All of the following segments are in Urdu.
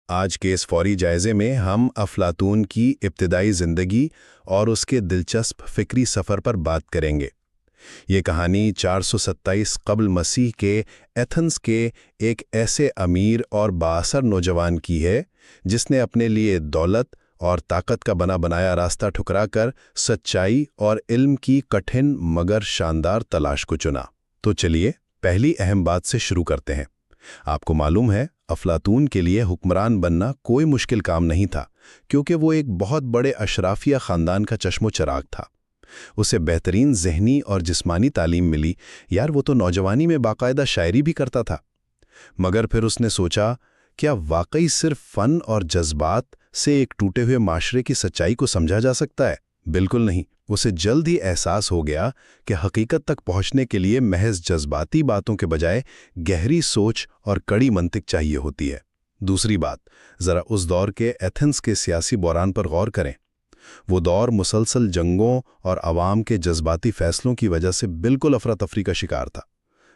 آج کے اس فوری جائزے میں ہم افلاطون کی ابتدائی زندگی اور اس کے دلچسپ فکری سفر پر بات کریں گے۔ یہ کہانی 427 قبل مسیح کے ایتھنز کے ایک ایسے امیر اور بااثر نوجوان کی ہے جس نے اپنے لیے دولت اور طاقت کا بنا بنایا راستہ ٹھکرا کر سچائی اور علم کی کٹھن مگر شاندار تلاش کو چنا۔ تو چلیے پہلی اہم بات سے شروع کرتے ہیں۔ آپ کو معلوم ہے افلاطون کے لیے حکمران بننا کوئی مشکل کام نہیں تھا، کیونکہ وہ ایک بہت بڑے اشرافیہ خاندان کا چشم و چراغ تھا۔ اسے بہترین ذہنی اور جسمانی تعلیم ملی، وہ تو نوجوانی میں باقاعدہ شاعری بھی کرتا تھا۔ مگر پھر اس نے سوچا، کیا واقعی صرف فن اور جذبات سے ایک ٹوٹے ہوئے معاشرے کی سچائی کو سمجھا جا سکتا ہے؟ بالکل نہیں۔ اسے جلد ہی احساس ہو گیا کہ حقیقت تک پہنچنے کے لیے محض جذباتی باتوں کے بجائے گہری سوچ اور کڑی منطق چاہیے ہوتی ہے۔ دوسری بات، ذرا اس دور کے ایتھنز کے سیاسی بحران پر غور کریں۔ وہ دور مسلسل جنگوں اور عوام کے جذباتی فیصلوں کی وجہ سے بالکل افراتفری کا شکار تھا۔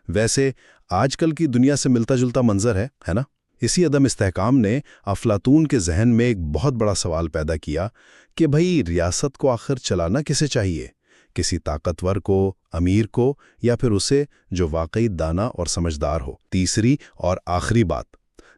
ویسے آج کل کی دنیا سے ملتا جلتا منظر ہے نا؟ اسی عدم استحکام نے افلاطون کے ذہن میں ایک بہت بڑا سوال پیدا کیا کہ بھئی ریاست کو آخر چلانا کسے چاہیے؟ کسی طاقتور کو، امیر کو، یا پھر اسے جو واقعی دانا اور سمجھدار ہو؟ تیسری اور آخری بات،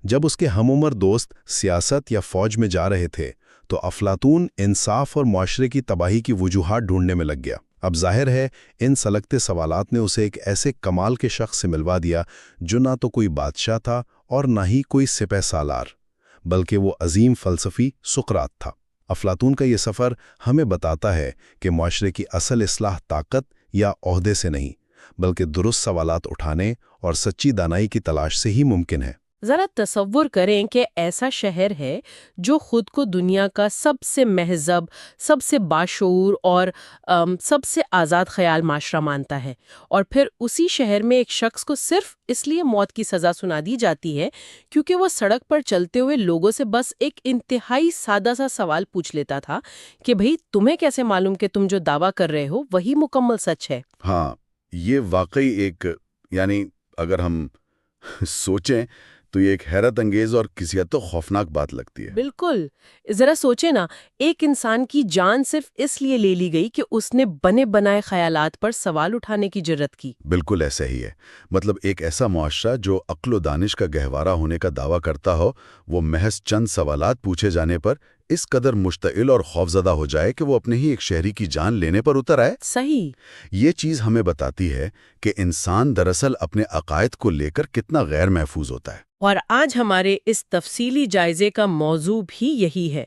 جب اس کے ہم عمر دوست سیاست یا فوج میں جا رہے تھے تو افلاطون انصاف اور معاشرے کی تباہی کی وجوہات ڈھونڈنے میں لگ گیا۔ اب ظاہر ہے ان سلگتے سوالات نے اسے ایک ایسے کمال کے شخص سے ملوا دیا جو نہ تو کوئی بادشاہ تھا اور نہ ہی کوئی سپہ سالار، بلکہ وہ عظیم فلسفی سقراط تھا۔ افلاطون کا یہ سفر ہمیں بتاتا ہے کہ معاشرے کی اصل اصلاح طاقت یا عہدے سے نہیں، بلکہ درست سوالات اٹھانے اور سچی دانائی کی تلاش سے ہی ممکن ہے۔ ذرا تصور کریں کہ ایسا شہر ہے جو خود کو دنیا کا سب سے مہذب، سب سے باشعور اور سب سے آزاد خیال معاشرہ مانتا ہے، اور پھر اسی شہر میں ایک شخص کو صرف اس لیے موت کی سزا سنا دی جاتی ہے کیونکہ وہ سڑک پر چلتے ہوئے لوگوں سے بس ایک انتہائی سادہ سا سوال پوچھ لیتا تھا کہ بھئی تمہیں کیسے معلوم کہ تم جو دعویٰ کر رہے ہو وہی مکمل سچ ہے؟ ہاں، یہ واقعی ایک اگر ہم سوچیں تو یہ ایک حیرت انگیز اور کسی حد تک خوفناک بات لگتی ہے۔ بالکل، ذرا سوچیں نا، ایک انسان کی جان صرف اس لیے لے لی گئی کہ اس نے بنے بنائے خیالات پر سوال اٹھانے کی جرت کی۔ بالکل ایسا ہی ہے۔ ایک ایسا معاشرہ جو عقل و دانش کا گہوارہ ہونے کا دعویٰ کرتا ہو، وہ محض چند سوالات پوچھے جانے پر اس قدر مشتعل اور خوفزدہ ہو جائے کہ وہ اپنے ہی ایک شہری کی جان لینے پر اتر آئے۔ صحیح۔ یہ چیز ہمیں بتاتی ہے کہ انسان دراصل اپنے عقائد کو لے کر کتنا غیر محفوظ ہوتا ہے۔ اور آج ہمارے اس تفصیلی جائزے کا موضوع بھی یہی ہے۔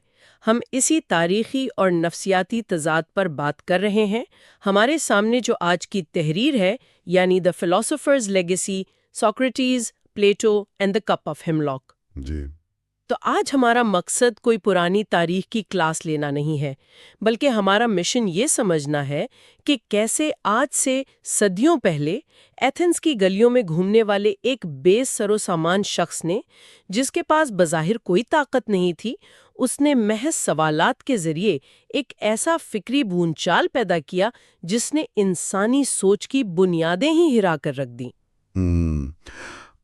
ہم اسی تاریخی اور نفسیاتی تضاد پر بات کر رہے ہیں۔ ہمارے سامنے جو آج کی تحریر ہے، یعنی The Philosopher's Legacy, Socrates, Plato and the Cup of Hemlock۔ جی۔ تو آج ہمارا مقصد کوئی پرانی تاریخ کی کلاس لینا نہیں ہے، بلکہ ہمارا مشن یہ سمجھنا ہے کہ کیسے آج سے صدیوں پہلے ایتھنز کی گلیوں میں گھومنے والے ایک بے سر و سامان شخص نے، جس کے پاس بظاہر کوئی طاقت نہیں تھی، اس نے محض سوالات کے ذریعے ایک ایسا فکری بھونچال پیدا کیا جس نے انسانی سوچ کی بنیادیں ہی ہرا کر رکھ دیں۔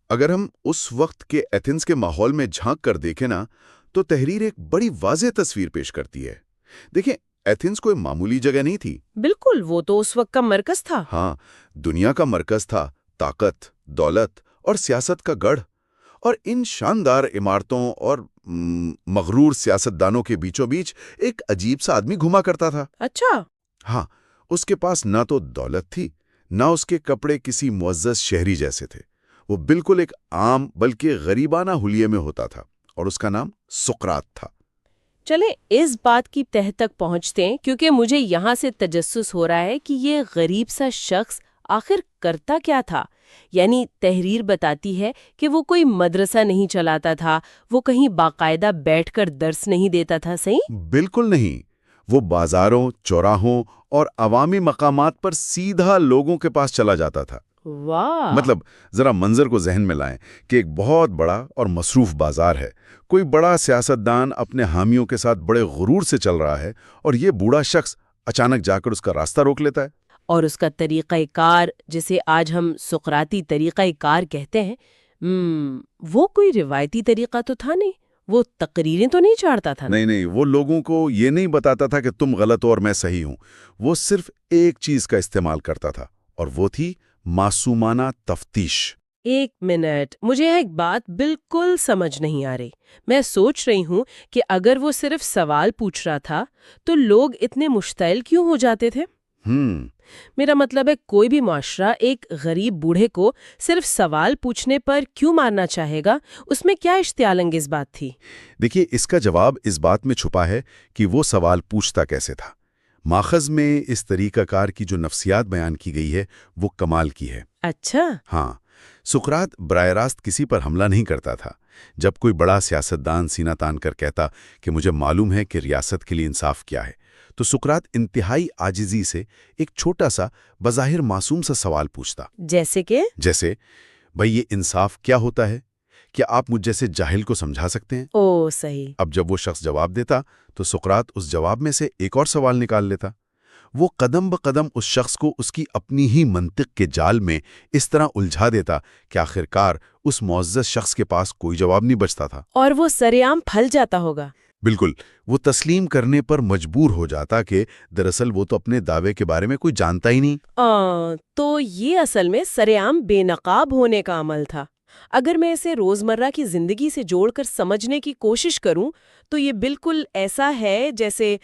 اگر ہم اس وقت کے ایتھنز کے ماحول میں جھانک کر دیکھیں نا، تو تحریر ایک بڑی واضح تصویر پیش کرتی ہے۔ دیکھیں، ایتھنز کوئی معمولی جگہ نہیں تھی۔ بالکل، وہ تو اس وقت کا مرکز تھا۔ ہاں، دنیا کا مرکز تھا، طاقت، دولت اور سیاست کا گڑھ۔ اور ان شاندار عمارتوں اور مغرور سیاستدانوں کے بیچوں بیچ ایک عجیب سا آدمی گھوما کرتا تھا۔ اچھا۔ ہاں، اس کے پاس نہ تو دولت تھی، نہ اس کے کپڑے کسی معزز شہری جیسے تھے۔ وہ بالکل ایک عام بلکہ غریبانہ حلیے میں ہوتا تھا، اور اس کا نام سقراط تھا۔ چلیں اس بات کی تہ تک پہنچتے ہیں، کیونکہ مجھے یہاں سے تجسس ہو رہا ہے کہ یہ غریب سا شخص آخر کرتا کیا تھا۔ یعنی تحریر بتاتی ہے کہ وہ کوئی مدرسہ نہیں چلاتا تھا، وہ کہیں باقاعدہ بیٹھ کر درس نہیں دیتا تھا، صحیح؟ بالکل نہیں۔ وہ بازاروں، چوراہوں اور عوامی مقامات پر سیدھا لوگوں کے پاس چلا جاتا تھا۔ واہ! ذرا منظر کو ذہن میں لائیں کہ ایک بہت بڑا اور مصروف بازار ہے۔ کوئی بڑا سیاستدان اپنے حامیوں کے ساتھ بڑے غرور سے چل رہا ہے، اور یہ بوڑھا شخص اچانک جا کر اس کا راستہ روک لیتا ہے۔ اور اس کا طریقہ کار، جسے آج ہم سقراطی طریقہ کار کہتے ہیں، وہ کوئی روایتی طریقہ تو تھا نہیں، وہ تقریریں تو نہیں چاڑتا تھا نا؟ نہیں، وہ لوگوں کو یہ نہیں بتاتا تھا کہ تم غلط ہو اور میں صحیح ہوں. وہ صرف ایک چیز کا استعمال کرتا تھا، اور وہ تھی معصومانہ تفتیش. ایک منٹ، مجھے ایک بات بالکل سمجھ نہیں آ رہی. میں سوچ رہی ہوں کہ اگر وہ صرف سوال پوچھ رہا تھا تو لوگ اتنے مشتعل کیوں ہو جاتے تھے؟ میرا مطلب ہے کوئی بھی معاشرہ ایک غریب بوڑھے کو صرف سوال پوچھنے پر کیوں مارنا چاہے گا؟ اس میں کیا اشتعال انگیز بات تھی؟ دیکھیے، اس کا جواب اس بات میں چھپا ہے کہ وہ سوال پوچھتا کیسے تھا. ماخذ میں اس طریقہ کار کی جو نفسیات بیان کی گئی ہے وہ کمال کی ہے. اچھا. ہاں، سقراط براہ راست کسی پر حملہ نہیں کرتا تھا. جب کوئی بڑا سیاستدان سینہ تان کر کہتا کہ مجھے معلوم ہے کہ ریاست کے لیے انصاف کیا ہے، تو سقراط انتہائی عاجزی سے ایک چھوٹا سا بظاہر معصوم سا سوال پوچھتا. جیسے بھئی یہ انصاف کیا ہوتا ہے؟ کیا آپ مجھ جیسے جاہل کو سمجھا سکتے ہیں؟ صحیح. اب جب وہ شخص جواب دیتا تو سقراط اس جواب میں سے ایک اور سوال نکال لیتا. وہ قدم بقدم اس شخص کو اس کی اپنی ہی منطق کے جال میں اس طرح الجھا دیتا کہ آخرکار اس معزز شخص کے پاس کوئی جواب نہیں بچتا تھا. اور وہ سرعام پھل جاتا ہوگا. بالکل، وہ تسلیم کرنے پر مجبور ہو جاتا کہ دراصل وہ تو اپنے دعوے کے بارے میں کوئی جانتا ہی نہیں. تو یہ اصل میں سرعام بے نقاب ہونے کا عمل تھا. اگر میں اسے روزمرہ کی زندگی سے جوڑ کر سمجھنے کی کوشش کروں تو یہ بالکل ایسا ہے جیسے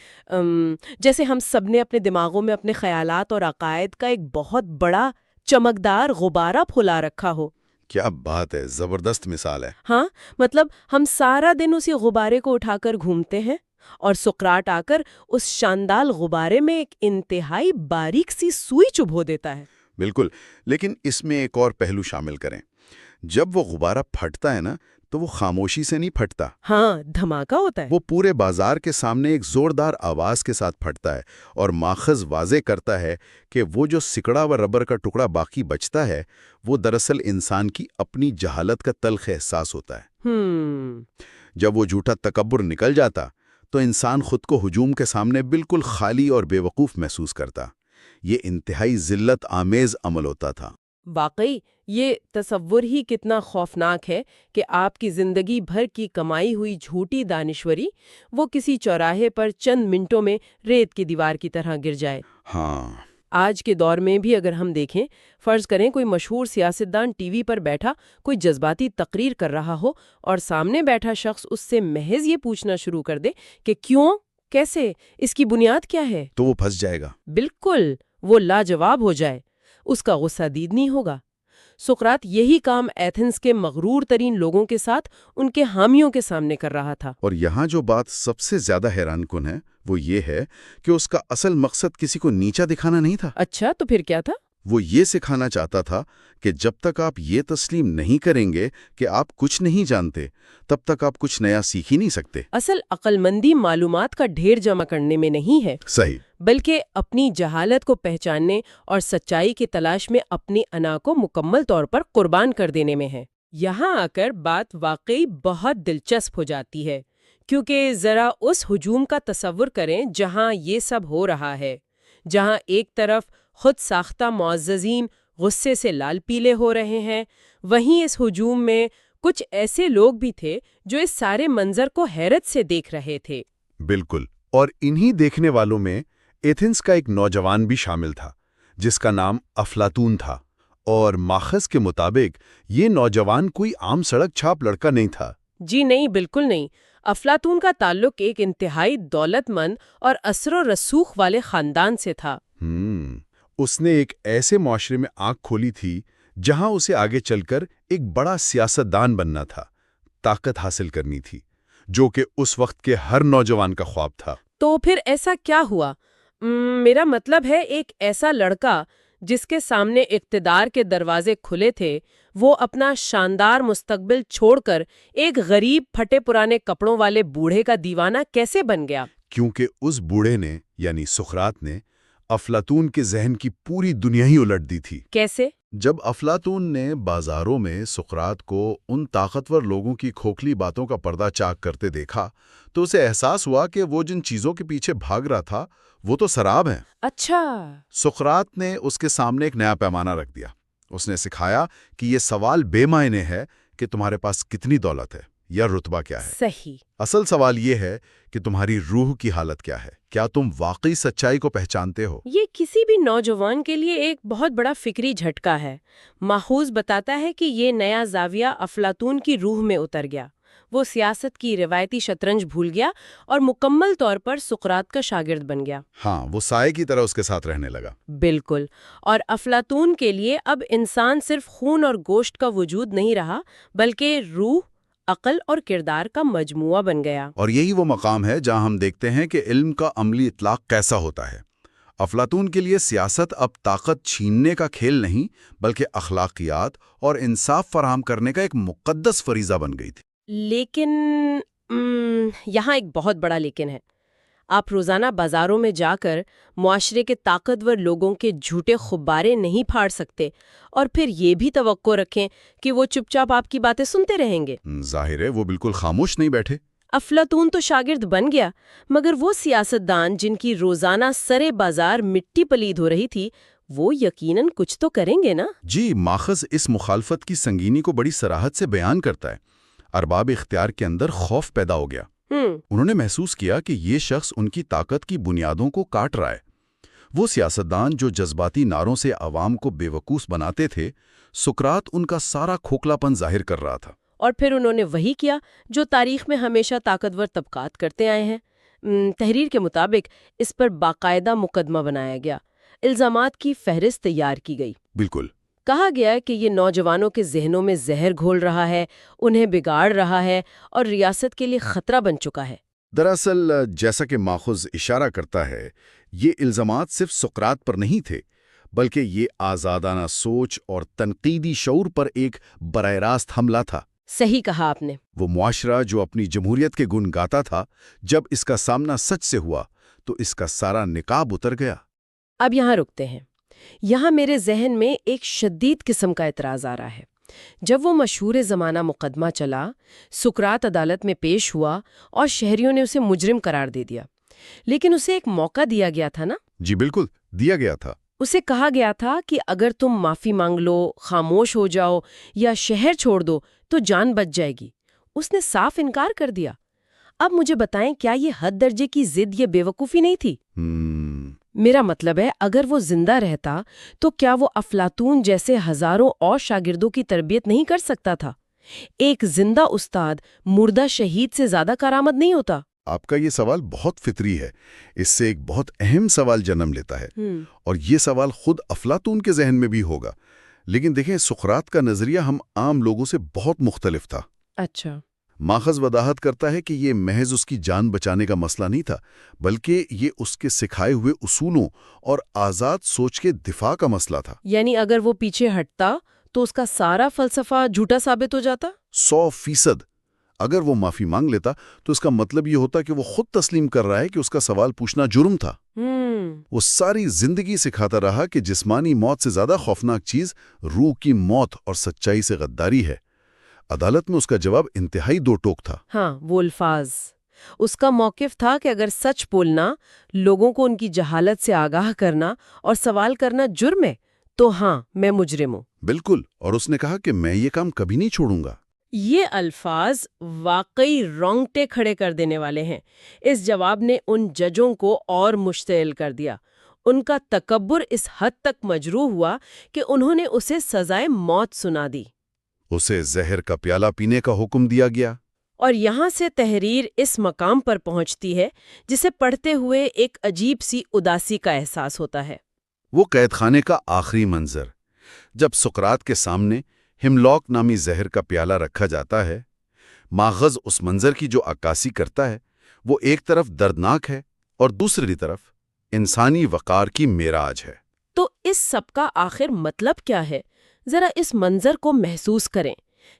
ہم سب نے اپنے دماغوں میں اپنے خیالات اور عقائد کا ایک بہت بڑا چمکدار غبارہ پھلا رکھا ہو. کیا بات ہے، زبردست مثال ہے. ہاں، مطلب ہم سارا دن اسی غبارے کو اٹھا کر گھومتے ہیں اور سقراط آ کر اس شاندار غبارے میں ایک انتہائی باریک سی سوئی چبھو دیتا ہے. بالکل، لیکن اس میں ایک اور پہلو شامل کریں. جب وہ غبارہ پھٹتا ہے نا تو وہ خاموشی سے نہیں پھٹتا. ہاں، دھماکہ ہوتا ہے. وہ پورے بازار کے سامنے ایک زوردار آواز کے ساتھ پھٹتا ہے، اور ماخذ واضح کرتا ہے کہ وہ جو سکڑا و ربر کا ٹکڑا باقی بچتا ہے وہ دراصل انسان کی اپنی جہالت کا تلخ احساس ہوتا ہے. جب وہ جھوٹا تکبر نکل جاتا تو انسان خود کو ہجوم کے سامنے بالکل خالی اور بے وقوف محسوس کرتا. یہ انتہائی ذلت آمیز عمل ہوتا تھا. واقعی یہ تصور ہی کتنا خوفناک ہے کہ آپ کی زندگی بھر کی کمائی ہوئی جھوٹی دانشوری وہ کسی چوراہے پر چند منٹوں میں ریت کی دیوار کی طرح گر جائے. ہاں، آج کے دور میں بھی اگر ہم دیکھیں، فرض کریں کوئی مشہور سیاستدان ٹی وی پر بیٹھا کوئی جذباتی تقریر کر رہا ہو اور سامنے بیٹھا شخص اس سے محض یہ پوچھنا شروع کر دے کہ کیوں، کیسے، اس کی بنیاد کیا ہے، تو وہ پھنس جائے گا. بالکل، وہ لاجواب ہو جائے. اس کا غصہ دید نہیں ہوگا. سقراط یہی کام ایتھنز کے مغرور ترین لوگوں کے ساتھ ان کے حامیوں کے سامنے کر رہا تھا. اور یہاں جو بات سب سے زیادہ حیران کن ہے وہ یہ ہے کہ اس کا اصل مقصد کسی کو نیچا دکھانا نہیں تھا. اچھا، تو پھر کیا تھا؟ وہ یہ سکھانا چاہتا تھا کہ جب تک آپ یہ تسلیم نہیں کریں گے کہ آپ کچھ نہیں جانتے تب تک آپ کچھ نیا سیکھ ہی نہیں سکتے. اصل عقل مندی معلومات کا ڈھیر جمع کرنے میں نہیں ہے، صحیح، بلکہ اپنی جہالت کو پہچاننے اور سچائی کی تلاش میں اپنی انا کو مکمل طور پر قربان کر دینے میں ہے. یہاں آ کر بات واقعی بہت دلچسپ ہو جاتی ہے، کیونکہ ذرا اس ہجوم کا تصور کریں جہاں یہ سب ہو رہا ہے، جہاں ایک طرف خود ساختہ معززین غصے سے لال پیلے ہو رہے ہیں، وہیں اس ہجوم میں کچھ ایسے لوگ بھی تھے جو اس سارے منظر کو حیرت سے دیکھ رہے تھے. بالکل، اور انہی دیکھنے والوں میں ایتھنز کا ایک نوجوان بھی شامل تھا جس کا نام افلاطون تھا. اور ماخذ کے مطابق یہ نوجوان کوئی عام سڑک چھاپ لڑکا نہیں تھا. جی نہیں، بالکل نہیں. افلاطون کا تعلق ایک انتہائی دولت مند اور اثر و رسوخ والے خاندان سے تھا. اس نے ایک ایسے معاشرے میں آنکھ کھولی تھی جہاں اسے آگے چل کر ایک بڑا سیاستدان بننا تھا، طاقت حاصل کرنی تھی، جو کہ اس وقت کے ہر نوجوان کا خواب تھا. تو پھر ایسا کیا ہوا؟ میرا مطلب ہے ایک ایسا لڑکا جس کے سامنے اقتدار کے دروازے کھلے تھے، وہ اپنا شاندار مستقبل چھوڑ کر ایک غریب پھٹے پرانے کپڑوں والے بوڑھے کا دیوانہ کیسے بن گیا؟ کیونکہ اس بوڑھے نے یعنی سقراط نے افلاطون کے ذہن کی پوری دنیا ہی الٹ دی تھی. کیسے؟ جب افلاطون نے بازاروں میں سقراط کو ان طاقتور لوگوں کی کھوکھلی باتوں کا پردہ چاک کرتے دیکھا تو اسے احساس ہوا کہ وہ جن چیزوں کے پیچھے بھاگ رہا تھا وہ تو سراب ہیں. اچھا. سقراط نے اس کے سامنے ایک نیا پیمانہ رکھ دیا. اس نے سکھایا کہ یہ سوال بے معنی ہے کہ تمہارے پاس کتنی دولت ہے، یا رتبہ کیا ہے؟ صحیح۔ اصل سوال یہ ہے کہ تمہاری روح کی حالت کیا ہے؟ کیا تم واقعی سچائی کو پہچانتے ہو؟ یہ کسی بھی نوجوان کے لیے ایک بہت بڑا فکری جھٹکا ہے۔ ماخوذ بتاتا ہے کہ یہ نیا زاویہ افلاطون کی روح میں اتر گیا۔ وہ سیاست کی روایتی شطرنج بھول گیا اور مکمل طور پر سقراط کا شاگرد بن گیا۔ ہاں، وہ سائے کی طرح اس کے ساتھ رہنے لگا۔ بالکل۔ اور افلاطون کے لیے اب انسان صرف خون اور گوشت کا وجود نہیں رہا، بلکہ روح، عقل اور کردار کا مجموعہ بن گیا۔ اور یہی وہ مقام ہے جہاں ہم دیکھتے ہیں کہ علم کا عملی اطلاق کیسا ہوتا ہے۔ افلاطون کے لیے سیاست اب طاقت چھیننے کا کھیل نہیں، بلکہ اخلاقیات اور انصاف فراہم کرنے کا ایک مقدس فریضہ بن گئی تھی۔ لیکن یہاں ایک بہت بڑا لیکن ہے۔ آپ روزانہ بازاروں میں جا کر معاشرے کے طاقتور لوگوں کے جھوٹے خبارے نہیں پھاڑ سکتے اور پھر یہ بھی توقع رکھیں کہ وہ چپ چاپ آپ کی باتیں سنتے رہیں گے۔ ظاہر ہے وہ بالکل خاموش نہیں بیٹھے۔ افلاطون تو شاگرد بن گیا، مگر وہ سیاستدان جن کی روزانہ سرے بازار مٹی پلید ہو رہی تھی، وہ یقیناً کچھ تو کریں گے نا؟ جی، ماخذ اس مخالفت کی سنگینی کو بڑی صراحت سے بیان کرتا ہے۔ ارباب اختیار کے اندر خوف پیدا ہو گیا۔ انہوں نے محسوس کیا کہ یہ شخص ان کی طاقت کی بنیادوں کو کاٹ رہا ہے۔ وہ سیاستدان جو جذباتی نعروں سے عوام کو بے وقوف بناتے تھے، سقراط ان کا سارا کھوکھلا پن ظاہر کر رہا تھا۔ اور پھر انہوں نے وہی کیا جو تاریخ میں ہمیشہ طاقتور طبقات کرتے آئے ہیں۔ تحریر کے مطابق اس پر باقاعدہ مقدمہ بنایا گیا، الزامات کی فہرست تیار کی گئی۔ بالکل۔ کہا گیا کہ یہ نوجوانوں کے ذہنوں میں زہر گھول رہا ہے، انہیں بگاڑ رہا ہے اور ریاست کے لیے خطرہ بن چکا ہے۔ دراصل جیسا کہ ماخذ اشارہ کرتا ہے، یہ الزامات صرف سقراط پر نہیں تھے، بلکہ یہ آزادانہ سوچ اور تنقیدی شعور پر ایک براہ راست حملہ تھا۔ صحیح کہا آپ نے۔ وہ معاشرہ جو اپنی جمہوریت کے گن گاتا تھا، جب اس کا سامنا سچ سے ہوا تو اس کا سارا نقاب اتر گیا۔ اب یہاں رکتے ہیں۔ یہاں میرے ذہن میں ایک شدید قسم کا اعتراض آ رہا ہے۔ جب وہ مشہور زمانہ مقدمہ چلا، سقراط عدالت میں پیش ہوا اور شہریوں نے اسے مجرم قرار دے دیا، لیکن اسے ایک موقع دیا گیا تھا نا؟ جی بالکل، دیا گیا تھا۔ اسے کہا گیا تھا کہ اگر تم معافی مانگ لو، خاموش ہو جاؤ یا شہر چھوڑ دو تو جان بچ جائے گی۔ اس نے صاف انکار کر دیا۔ اب مجھے بتائیں، کیا یہ حد درجے کی ضد یا بے وقوفی نہیں تھی؟ میرا مطلب ہے، اگر وہ زندہ رہتا تو کیا وہ افلاطون جیسے ہزاروں اور شاگردوں کی تربیت نہیں کر سکتا تھا؟ ایک زندہ استاد مردہ شہید سے زیادہ کارآمد نہیں ہوتا؟ آپ کا یہ سوال بہت فطری ہے۔ اس سے ایک بہت اہم سوال جنم لیتا ہے، اور یہ سوال خود افلاطون کے ذہن میں بھی ہوگا۔ لیکن دیکھیں، سقراط کا نظریہ ہم عام لوگوں سے بہت مختلف تھا۔ اچھا۔ ماخذ وضاحت کرتا ہے کہ یہ محض اس کی جان بچانے کا مسئلہ نہیں تھا، بلکہ یہ اس کے سکھائے ہوئے اصولوں اور آزاد سوچ کے دفاع کا مسئلہ تھا۔ یعنی اگر وہ پیچھے ہٹتا تو اس کا سارا فلسفہ جھوٹا ثابت ہو جاتا؟ 100%۔ اگر وہ معافی مانگ لیتا تو اس کا مطلب یہ ہوتا کہ وہ خود تسلیم کر رہا ہے کہ اس کا سوال پوچھنا جرم تھا۔ وہ ساری زندگی سکھاتا رہا کہ جسمانی موت سے زیادہ خوفناک چیز روح کی موت اور سچائی سے غداری ہے۔ عدالت میں اس کا جواب انتہائی دو ٹوک تھا۔ ہاں، وہ الفاظ۔ اس کا موقف تھا کہ اگر سچ بولنا، لوگوں کو ان کی جہالت سے آگاہ کرنا اور سوال کرنا جرم ہے تو ہاں، میں مجرم ہوں۔ بالکل، اور اس نے کہا کہ میں یہ کام کبھی نہیں چھوڑوں گا۔ یہ الفاظ واقعی رونگٹے کھڑے کر دینے والے ہیں۔ اس جواب نے ان ججوں کو اور مشتعل کر دیا۔ ان کا تکبر اس حد تک مجروح ہوا کہ انہوں نے اسے سزائے موت سنا دی۔ اسے زہر کا پیالہ پینے کا حکم دیا گیا۔ اور یہاں سے تحریر اس مقام پر پہنچتی ہے جسے پڑھتے ہوئے ایک عجیب سی اداسی کا احساس ہوتا ہے۔ وہ قید خانے کا آخری منظر، جب سقراط کے سامنے ہملاک نامی زہر کا پیالہ رکھا جاتا ہے۔ ماخذ اس منظر کی جو عکاسی کرتا ہے، وہ ایک طرف دردناک ہے اور دوسری طرف انسانی وقار کی معراج ہے۔ تو اس سب کا آخر مطلب کیا ہے؟ ذرا اس منظر کو محسوس کریں۔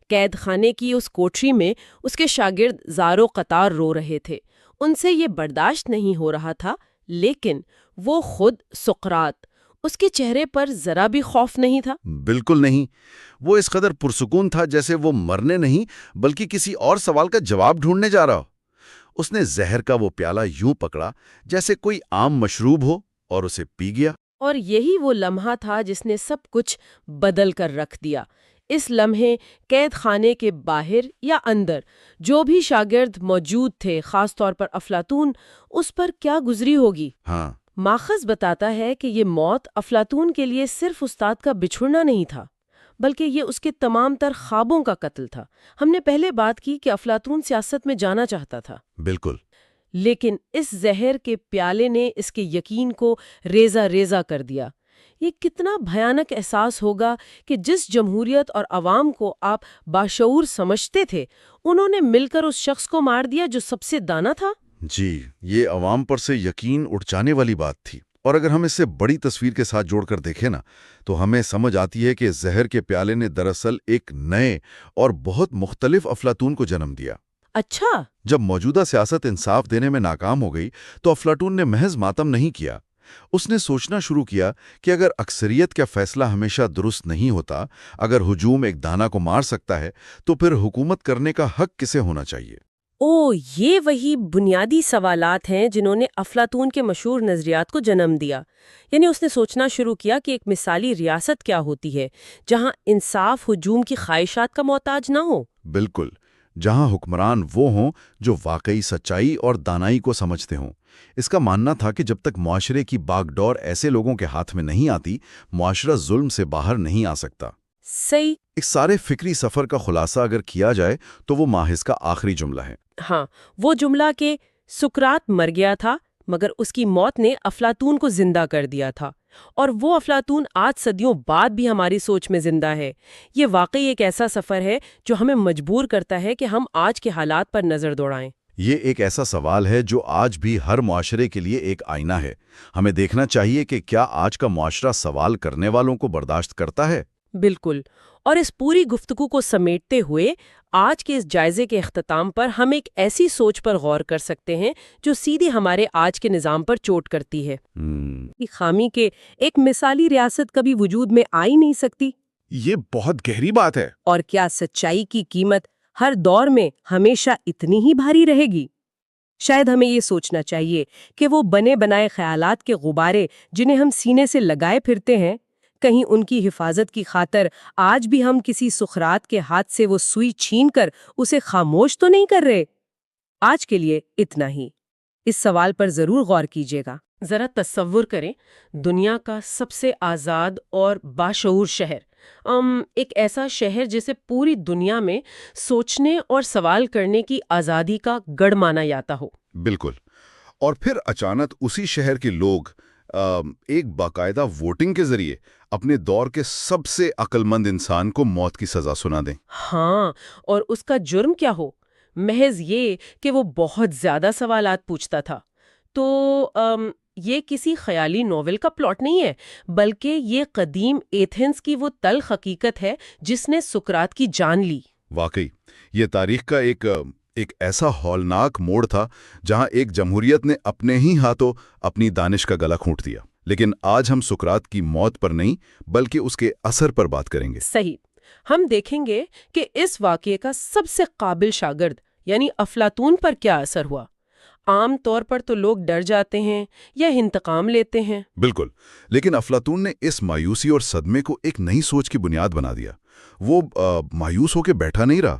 قید خانے کی اس کوٹری میں اس کے شاگرد زارو قطار رو رہے تھے۔ ان سے یہ برداشت نہیں ہو رہا تھا، لیکن وہ خود سقراط، اس کے چہرے پر ذرا بھی خوف نہیں تھا۔ بالکل نہیں۔ وہ اس قدر پرسکون تھا جیسے وہ مرنے نہیں بلکہ کسی اور سوال کا جواب ڈھونڈنے جا رہا ہو۔ اس نے زہر کا وہ پیالہ یوں پکڑا جیسے کوئی عام مشروب ہو اور اسے پی گیا۔ اور یہی وہ لمحہ تھا جس نے سب کچھ بدل کر رکھ دیا۔ اس لمحے قید خانے کے باہر یا اندر جو بھی شاگرد موجود تھے، خاص طور پر افلاطون، اس پر کیا گزری ہوگی؟ ہاں، ماخذ بتاتا ہے کہ یہ موت افلاطون کے لیے صرف استاد کا بچھڑنا نہیں تھا، بلکہ یہ اس کے تمام تر خوابوں کا قتل تھا۔ ہم نے پہلے بات کی کہ افلاطون سیاست میں جانا چاہتا تھا، بالکل۔ لیکن اس زہر کے پیالے نے اس کے یقین کو ریزہ ریزہ کر دیا۔ یہ کتنا بھیانک احساس ہوگا کہ جس جمہوریت اور عوام کو آپ باشعور سمجھتے تھے، انہوں نے مل کر اس شخص کو مار دیا جو سب سے دانا تھا۔ جی، یہ عوام پر سے یقین اٹھ جانے والی بات تھی، اور اگر ہم اس سے بڑی تصویر کے ساتھ جوڑ کر دیکھیں نا، تو ہمیں سمجھ آتی ہے کہ زہر کے پیالے نے دراصل ایک نئے اور بہت مختلف افلاطون کو جنم دیا۔ اچھا، جب موجودہ سیاست انصاف دینے میں ناکام ہو گئی تو افلاطون نے محض ماتم نہیں کیا، اس نے سوچنا شروع کیا کہ اگر اکثریت کا فیصلہ ہمیشہ درست نہیں ہوتا، اگر ہجوم ایک دانا کو مار سکتا ہے، تو پھر حکومت کرنے کا حق کسے ہونا چاہیے؟ یہ وہی بنیادی سوالات ہیں جنہوں نے افلاطون کے مشہور نظریات کو جنم دیا۔ یعنی اس نے سوچنا شروع کیا کہ ایک مثالی ریاست کیا ہوتی ہے جہاں انصاف ہجوم کی خواہشات کا محتاج نہ ہو۔ بالکل، جہاں حکمران وہ ہوں جو واقعی سچائی اور دانائی کو سمجھتے ہوں۔ اس کا ماننا تھا کہ جب تک معاشرے کی باغ ڈور ایسے لوگوں کے ہاتھ میں نہیں آتی، معاشرہ ظلم سے باہر نہیں آ سکتا۔ صحیح۔ اس سارے فکری سفر کا خلاصہ اگر کیا جائے تو وہ محض کا آخری جملہ ہے۔ ہاں، وہ جملہ کہ سقراط مر گیا تھا مگر اس کی موت نے افلاطون کو زندہ کر دیا تھا، اور وہ افلاطون آج صدیوں بعد بھی ہماری سوچ میں زندہ ہے۔ یہ واقعی ایک ایسا سفر ہے جو ہمیں مجبور کرتا ہے کہ ہم آج کے حالات پر نظر دوڑائیں۔ یہ ایک ایسا سوال ہے جو آج بھی ہر معاشرے کے لیے ایک آئینہ ہے۔ ہمیں دیکھنا چاہیے کہ کیا آج کا معاشرہ سوال کرنے والوں کو برداشت کرتا ہے؟ بالکل، اور اس پوری گفتگو کو سمیٹتے ہوئے آج کے اس جائزے کے اختتام پر ہم ایک ایسی سوچ پر غور کر سکتے ہیں جو سیدھی ہمارے آج کے نظام پر چوٹ کرتی ہے کہ خامی کے ایک مثالی ریاست کبھی وجود میں آ ہی نہیں سکتی۔ یہ بہت گہری بات ہے۔ اور کیا سچائی کی قیمت ہر دور میں ہمیشہ اتنی ہی بھاری رہے گی؟ شاید ہمیں یہ سوچنا چاہیے کہ وہ بنے بنائے خیالات کے غبارے جنہیں ہم سینے سے لگائے پھرتے ہیں، کہیں ان کی حفاظت کی خاطر آج بھی ہم کسی سقراط کے ہاتھ سے وہ سوئی چھین کر اسے خاموش تو نہیں کر رہے۔ آج کے لیے اتنا ہی۔ اس سوال پر ضرور غور کیجیے گا۔ ذرا تصور کریں، دنیا کا سب سے آزاد اور باشعور شہر، ایک ایسا شہر جسے پوری دنیا میں سوچنے اور سوال کرنے کی آزادی کا گڑھ مانا جاتا ہو۔ بالکل، اور پھر اچانک اسی شہر کے لوگ ایک باقاعدہ ووٹنگ کے ذریعے اپنے دور کے سب سے عقل مند انسان کو موت کی سزا سنا دیں۔ ہاں، اور اس کا جرم کیا ہو؟ محض یہ کہ وہ بہت زیادہ سوالات پوچھتا تھا۔ تو یہ کسی خیالی ناول کا پلاٹ نہیں ہے، بلکہ یہ قدیم ایتھنز کی وہ تلخ حقیقت ہے جس نے سقراط کی جان لی۔ واقعی یہ تاریخ کا ایک ایسا ہولناک موڑ تھا جہاں ایک جمہوریت نے اپنے ہی ہاتھوں اپنی دانش کا گلا گھونٹ دیا۔ لیکن آج ہم سقراط کی موت پر نہیں بلکہ اس کے اثر پر بات کریں گے۔ صحیح، ہم دیکھیں گے کہ اس واقعے کا سب سے قابل شاگرد یعنی افلاطون پر کیا اثر ہوا۔ عام طور پر تو لوگ ڈر جاتے ہیں یا انتقام لیتے ہیں۔ بالکل، لیکن افلاطون نے اس مایوسی اور صدمے کو ایک نئی سوچ کی بنیاد بنا دیا۔ وہ مایوس ہو کے بیٹھا نہیں رہا۔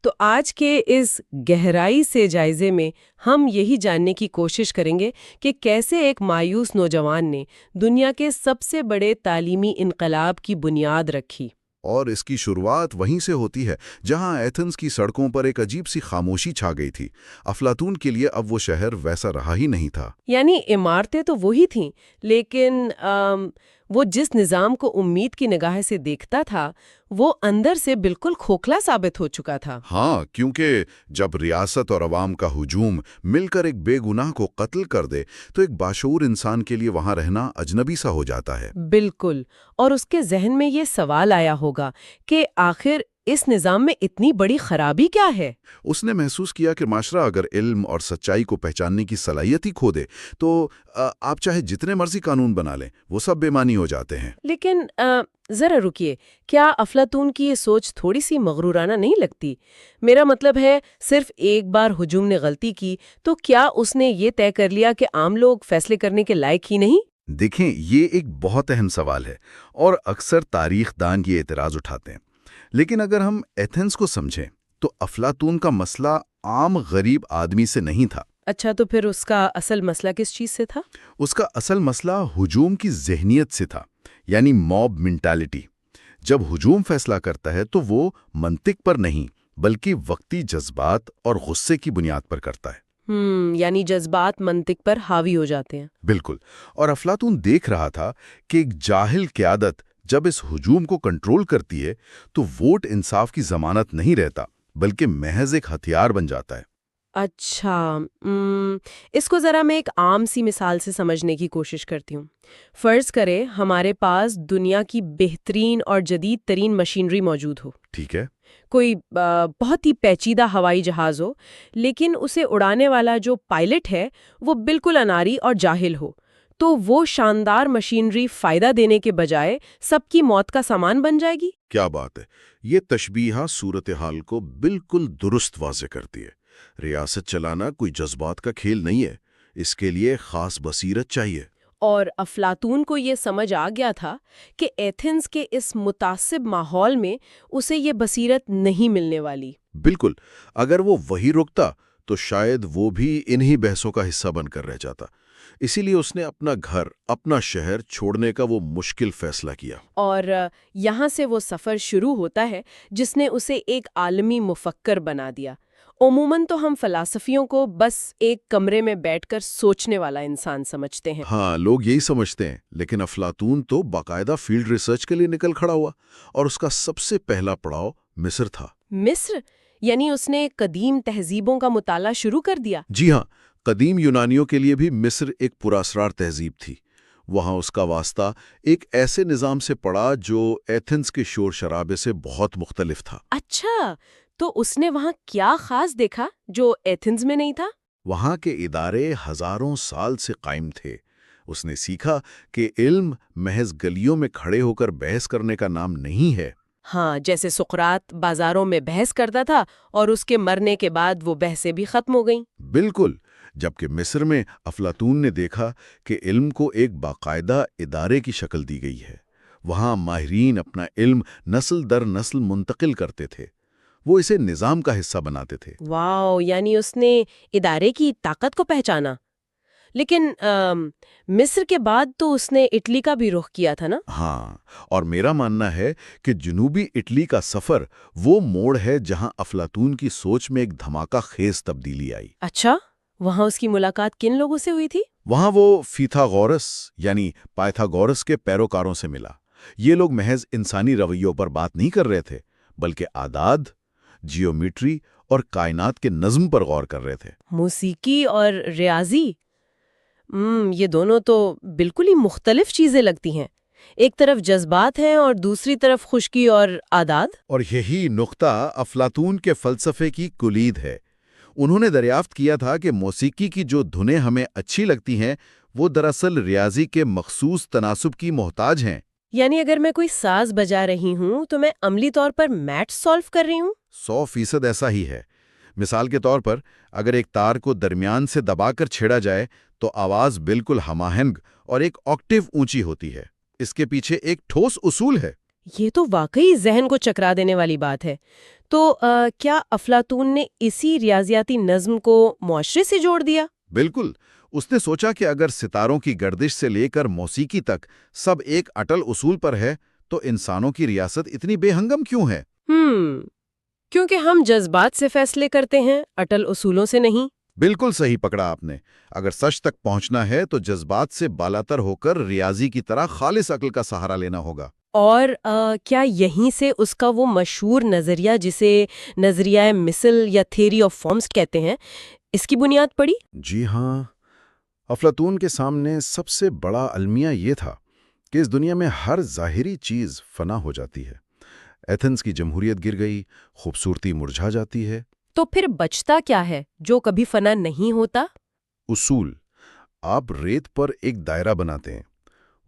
تو آج کے اس گہرائی سے جائزے میں ہم یہی جاننے کی کوشش کریں گے کہ کیسے ایک مایوس نوجوان نے دنیا کے سب سے بڑے تعلیمی انقلاب کی بنیاد رکھی۔ اور اس کی شروعات وہیں سے ہوتی ہے جہاں ایتھنز کی سڑکوں پر ایک عجیب سی خاموشی چھا گئی تھی۔ افلاطون کے لیے اب وہ شہر ویسا رہا ہی نہیں تھا۔ یعنی عمارتیں تو وہی تھیں، لیکن وہ جس نظام کو امید کی نگاہ سے دیکھتا تھا وہ اندر سے بالکل کھوکھلا ثابت ہو چکا تھا۔ ہاں، کیونکہ جب ریاست اور عوام کا ہجوم مل کر ایک بے گناہ کو قتل کر دے تو ایک باشعور انسان کے لیے وہاں رہنا اجنبی سا ہو جاتا ہے۔ بالکل، اور اس کے ذہن میں یہ سوال آیا ہوگا کہ آخر اس نظام میں اتنی بڑی خرابی کیا ہے؟ اس نے محسوس کیا کہ معاشرہ اگر علم اور سچائی کو پہچاننے کی صلاحیت ہی کھو دے تو آپ چاہے جتنے مرضی قانون بنا لیں وہ سب بے معنی ہو جاتے ہیں۔ لیکن ذرا رکیے، کیا افلاطون کی یہ سوچ تھوڑی سی مغرورانہ نہیں لگتی؟ میرا مطلب ہے صرف ایک بار ہجوم نے غلطی کی تو کیا اس نے یہ طے کر لیا کہ عام لوگ فیصلے کرنے کے لائق ہی نہیں؟ دیکھیں، یہ ایک بہت اہم سوال ہے اور اکثر تاریخ دان یہ اعتراض اٹھاتے ہیں۔ لیکن اگر ہم ایتھنز کو سمجھیں تو افلاطون کا مسئلہ عام غریب آدمی سے نہیں تھا. اچھا، تو پھر اس کا اصل مسئلہ کس چیز سے تھا؟ اس کا اصل مسئلہ ہجوم کی ذہنیت سے تھا، یعنی موب منٹالٹی. جب ہجوم فیصلہ کرتا ہے تو وہ منطق پر نہیں بلکہ وقتی جذبات اور غصے کی بنیاد پر کرتا ہے. یعنی جذبات منطق پر حاوی ہو جاتے ہیں. بالکل. اور افلاطون دیکھ رہا تھا کہ ایک جاہل قیادت جب اس ہجوم کو کنٹرول کرتی ہے تو ووٹ انصاف کی ضمانت نہیں رہتا بلکہ محض ایک ہتھیار بن جاتا ہے. اچھا، اس کو ذرا میں ایک عام سی مثال سے سمجھنے کی کوشش کرتی ہوں. فرض کرے ہمارے پاس دنیا کی بہترین اور جدید ترین مشینری موجود ہو. ٹھیک ہے. کوئی بہت ہی پیچیدہ ہوائی جہاز ہو، لیکن اسے اڑانے والا جو پائلٹ ہے وہ بالکل اناری اور جاہل ہو. تو وہ شاندار مشینری فائدہ دینے کے بجائے سب کی موت کا سامان بن جائے گی. کیا بات ہے! یہ تشبیہ صورتحال کو بالکل درست واضح کرتی ہے. ریاست چلانا کوئی جذبات کا کھیل نہیں ہے، اس کے لیے خاص بصیرت چاہیے. اور افلاطون کو یہ سمجھ آ گیا تھا کہ ایتھنز کے اس متعصب ماحول میں اسے یہ بصیرت نہیں ملنے والی. بالکل. اگر وہ وہی رکتا تو شاید وہ بھی انہی بحثوں کا حصہ بن کر رہ جاتا. اسی لیے اس نے اپنا گھر، اپنا شہر چھوڑنے کا وہ مشکل فیصلہ کیا. اور یہاں سے وہ سفر شروع ہوتا ہے جس نے اسے ایک عالمی مفکر بنا دیا. عموماً تو ہم فلسفیوں کو بس ایک کمرے میں بیٹھ کر سوچنے والا انسان سمجھتے ہیں. ہاں، لوگ یہی سمجھتے ہیں، لیکن افلاطون تو باقاعدہ فیلڈ ریسرچ کے لیے نکل کھڑا ہوا، اور اس کا سب سے پہلا پڑاؤ مصر تھا. مصر؟ یعنی اس نے قدیم تہذیبوں کا مطالعہ شروع کر دیا؟ جی ہاں، قدیم یونانیوں کے لیے بھی مصر ایک پراسرار تہذیب تھی. وہاں اس کا واسطہ ایک ایسے نظام سے پڑا جو ایتھنز کے شور شرابے سے بہت مختلف تھا. اچھا، تو اس نے وہاں کیا خاص دیکھا جو ایتھنز میں نہیں تھا؟ وہاں کے ادارے ہزاروں سال سے قائم تھے. اس نے سیکھا کہ علم محض گلیوں میں کھڑے ہو کر بحث کرنے کا نام نہیں ہے. ہاں، جیسے سقراط بازاروں میں بحث کرتا تھا اور اس کے مرنے کے بعد وہ بحثیں بھی ختم ہو گئیں. بالکل. جبکہ مصر میں افلاطون نے دیکھا کہ علم کو ایک باقاعدہ ادارے کی شکل دی گئی ہے. وہاں ماہرین اپنا علم نسل در نسل منتقل کرتے تھے. وہ اسے نظام کا حصہ بناتے تھے. واو، یعنی اس نے ادارے کی طاقت کو پہچانا. لیکن مصر کے بعد تو اس نے اٹلی کا بھی رخ کیا تھا نا؟ ہاں، اور میرا ماننا ہے کہ جنوبی اٹلی کا سفر وہ موڑ ہے جہاں افلاطون کی سوچ میں ایک دھماکہ خیز تبدیلی آئی. اچھا، وہاں اس کی ملاقات کن لوگوں سے ہوئی تھی؟ وہاں وہ فیتھاغورس یعنی پائتھاگورس کے پیروکاروں سے ملا. یہ لوگ محض انسانی رویوں پر بات نہیں کر رہے تھے بلکہ اعداد، جیومیٹری اور کائنات کے نظم پر غور کر رہے تھے. موسیقی اور ریاضی، یہ دونوں تو بالکل ہی مختلف چیزیں لگتی ہیں. ایک طرف جذبات ہیں اور دوسری طرف خشکی اور اعداد. اور یہی نقطہ افلاطون کے فلسفے کی کلید ہے. انہوں نے دریافت کیا تھا کہ موسیقی کی جو دھنیں ہمیں اچھی لگتی ہیں وہ دراصل ریاضی کے مخصوص تناسب کی محتاج ہیں. یعنی اگر میں کوئی ساز بجا رہی ہوں تو میں عملی طور پر میتھ سالو کر رہی ہوں؟ 100% ایسا ہی ہے. مثال کے طور پر اگر ایک تار کو درمیان سے دبا کر چھیڑا جائے تو آواز بالکل ہم آہنگ اور ایک آکٹیو اونچی ہوتی ہے. اس کے پیچھے ایک ٹھوس اصول ہے. یہ تو واقعی ذہن کو چکرا دینے والی بات ہے. تو کیا افلاطون نے اسی ریاضیاتی نظم کو معاشرے سے جوڑ دیا؟ بالکل. اس نے سوچا کہ اگر ستاروں کی گردش سے لے کر موسیقی تک سب ایک اٹل اصول پر ہے تو انسانوں کی ریاست اتنی بے ہنگم کیوں ہے؟ کیونکہ ہم جذبات سے فیصلے کرتے ہیں، اٹل اصولوں سے نہیں. بالکل صحیح پکڑا آپ نے. اگر سچ تک پہنچنا ہے تو جذبات سے بالاتر ہو کر ریاضی کی طرح خالص عقل کا سہارا لینا ہوگا. اور کیا یہیں سے اس کا وہ مشہور نظریہ جسے نظریہ مثل یا تھیوری آف فارمز کہتے ہیں، اس کی بنیاد پڑی؟ جی ہاں. افلاطون کے سامنے سب سے بڑا المیہ یہ تھا کہ اس دنیا میں ہر ظاہری چیز فنا ہو جاتی ہے. ایتھنز کی جمہوریت گر گئی، خوبصورتی مرجھا جاتی ہے. تو پھر بچتا کیا ہے جو کبھی فنا نہیں ہوتا؟ اصول. آپ ریت پر ایک دائرہ بناتے ہیں،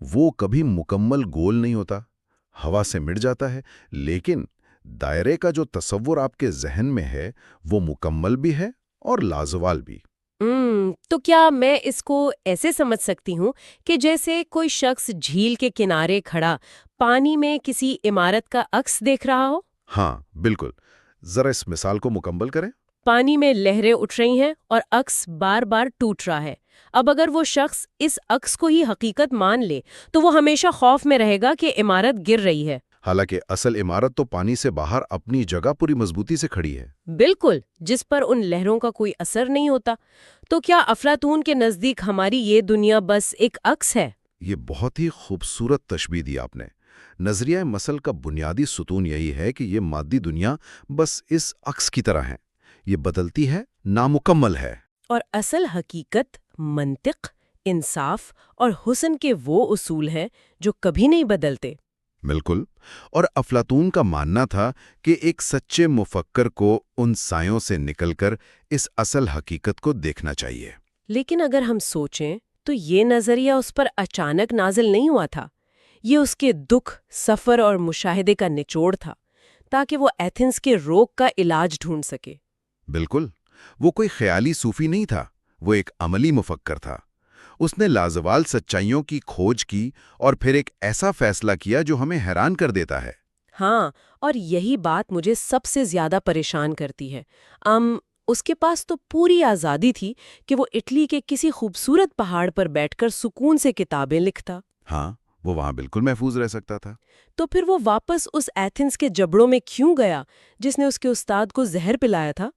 وہ کبھی مکمل گول نہیں ہوتا، ہوا سے مٹ جاتا ہے، لیکن دائرے کا جو تصور آپ کے ذہن میں ہے وہ مکمل بھی ہے اور لازوال بھی. تو کیا میں اس کو ایسے سمجھ سکتی ہوں کہ جیسے کوئی شخص جھیل کے کنارے کھڑا پانی میں کسی عمارت کا عکس دیکھ رہا ہو؟ ہاں بالکل، ذرا اس مثال کو مکمل کریں۔ پانی میں لہریں اٹھ رہی ہیں اور عکس بار بار ٹوٹ رہا ہے۔ اب اگر وہ شخص اس عکس کو ہی حقیقت مان لے تو وہ ہمیشہ خوف میں رہے گا کہ عمارت گر رہی ہے۔ حالانکہ اصل عمارت تو پانی سے باہر اپنی جگہ پوری مضبوطی سے کھڑی ہے۔ بالکل، جس پر ان لہروں کا کوئی اثر نہیں ہوتا۔ تو کیا افلاطون کے نزدیک ہماری یہ دنیا بس ایک عکس ہے؟ یہ بہت ہی خوبصورت تشبیہ دی آپ نے۔ نظریہ مثل کا بنیادی ستون یہی ہے کہ یہ مادی دنیا بس اس عکس کی طرح ہے، یہ بدلتی ہے، نامکمل ہے۔ اور اصل حقیقت، منطق، انصاف اور حسن کے وہ اصول ہیں جو کبھی نہیں بدلتے۔ بالکل، اور افلاطون کا ماننا تھا کہ ایک سچے مفکر کو ان سایوں سے نکل کر اس اصل حقیقت کو دیکھنا چاہیے۔ لیکن اگر ہم سوچیں تو یہ نظریہ اس پر اچانک نازل نہیں ہوا تھا۔ یہ اس کے دکھ، سفر اور مشاہدے کا نچوڑ تھا، تاکہ وہ ایتھنز کے روگ کا علاج ڈھونڈ سکے۔ بالکل، وہ کوئی خیالی صوفی نہیں تھا، وہ ایک عملی مفکر تھا۔ اس نے لازوال سچائیوں کی کھوج کی اور پھر ایک ایسا فیصلہ کیا جو ہمیں حیران کر دیتا ہے۔ ہاں، اور یہی بات مجھے سب سے زیادہ پریشان کرتی ہے۔ اس کے پاس تو پوری آزادی تھی کہ وہ اٹلی کے کسی خوبصورت پہاڑ پر بیٹھ کر سکون سے کتابیں لکھتا۔ ہاں، وہ وہاں بالکل محفوظ رہ سکتا تھا۔ تو پھر وہ واپس اس ایتھنز کے جبڑوں میں کیوں گیا جس نے اس کے استاد کو زہر پلایا تھا؟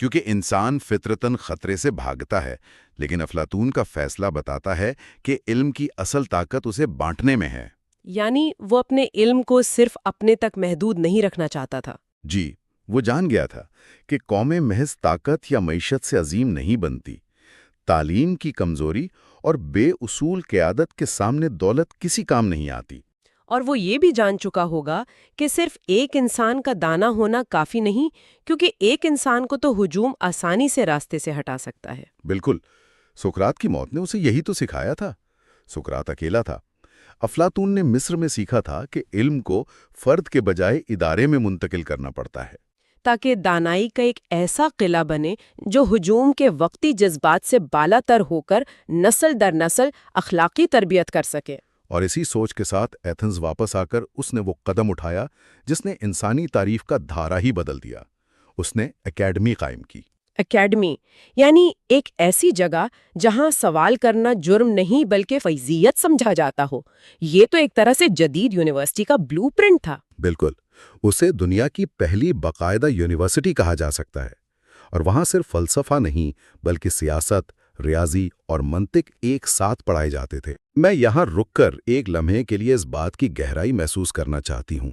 کیونکہ انسان فطرتاً خطرے سے بھاگتا ہے، لیکن افلاطون کا فیصلہ بتاتا ہے کہ علم کی اصل طاقت اسے بانٹنے میں ہے۔ یعنی وہ اپنے علم کو صرف اپنے تک محدود نہیں رکھنا چاہتا تھا۔ جی، وہ جان گیا تھا کہ قومیں محض طاقت یا معیشت سے عظیم نہیں بنتی۔ تعلیم کی کمزوری اور بے اصول قیادت کے سامنے دولت کسی کام نہیں آتی۔ اور وہ یہ بھی جان چکا ہوگا کہ صرف ایک انسان کا دانا ہونا کافی نہیں، کیونکہ ایک انسان کو تو ہجوم آسانی سے راستے سے ہٹا سکتا ہے۔ بالکل، سقراط کی موت نے اسے یہی تو سکھایا تھا۔ سقراط اکیلا تھا۔ افلاطون نے مصر میں سیکھا تھا کہ علم کو فرد کے بجائے ادارے میں منتقل کرنا پڑتا ہے، تاکہ دانائی کا ایک ایسا قلعہ بنے جو ہجوم کے وقتی جذبات سے بالا تر ہو کر نسل در نسل اخلاقی تربیت کر سکے۔ اور اسی سوچ کے ساتھ ایتھنز واپس آ کر اس نے وہ قدم اٹھایا جس نے انسانی تاریخ کا دھارا ہی بدل دیا۔ اس نے اکیڈمی قائم کی۔ اکیڈمی، یعنی ایک ایسی جگہ جہاں سوال کرنا جرم نہیں بلکہ فیضیت سمجھا جاتا ہو۔ یہ تو ایک طرح سے جدید یونیورسٹی کا بلو پرنٹ تھا۔ بالکل، اسے دنیا کی پہلی باقاعدہ یونیورسٹی کہا جا سکتا ہے، اور وہاں صرف فلسفہ نہیں بلکہ سیاست، ریاضی اور منطق ایک ساتھ پڑھائے جاتے تھے۔ میں یہاں رک کر ایک لمحے کے لیے اس بات کی گہرائی محسوس کرنا چاہتی ہوں۔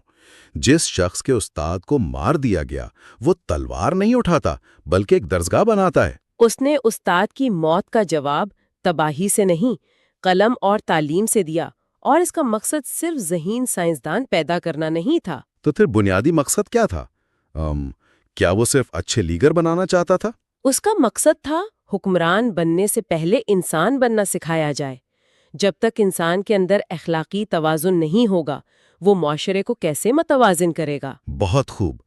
جس شخص کے استاد کو مار دیا گیا وہ تلوار نہیں اٹھاتا بلکہ ایک درسگاہ بناتا ہے۔ اس نے استاد کی موت کا جواب تباہی سے نہیں، قلم اور تعلیم سے دیا، اور اس کا مقصد صرف ذہین سائنسدان پیدا کرنا نہیں تھا۔ تو پھر بنیادی مقصد کیا تھا؟ کیا وہ صرف اچھے لیڈر بنانا چاہتا تھا؟ اس کا مقصد تھا حکمران بننے سے پہلے انسان بننا سکھایا جائے۔ جب تک انسان کے اندر اخلاقی توازن نہیں ہوگا، وہ معاشرے کو کیسے متوازن کرے گا؟ بہت خوب۔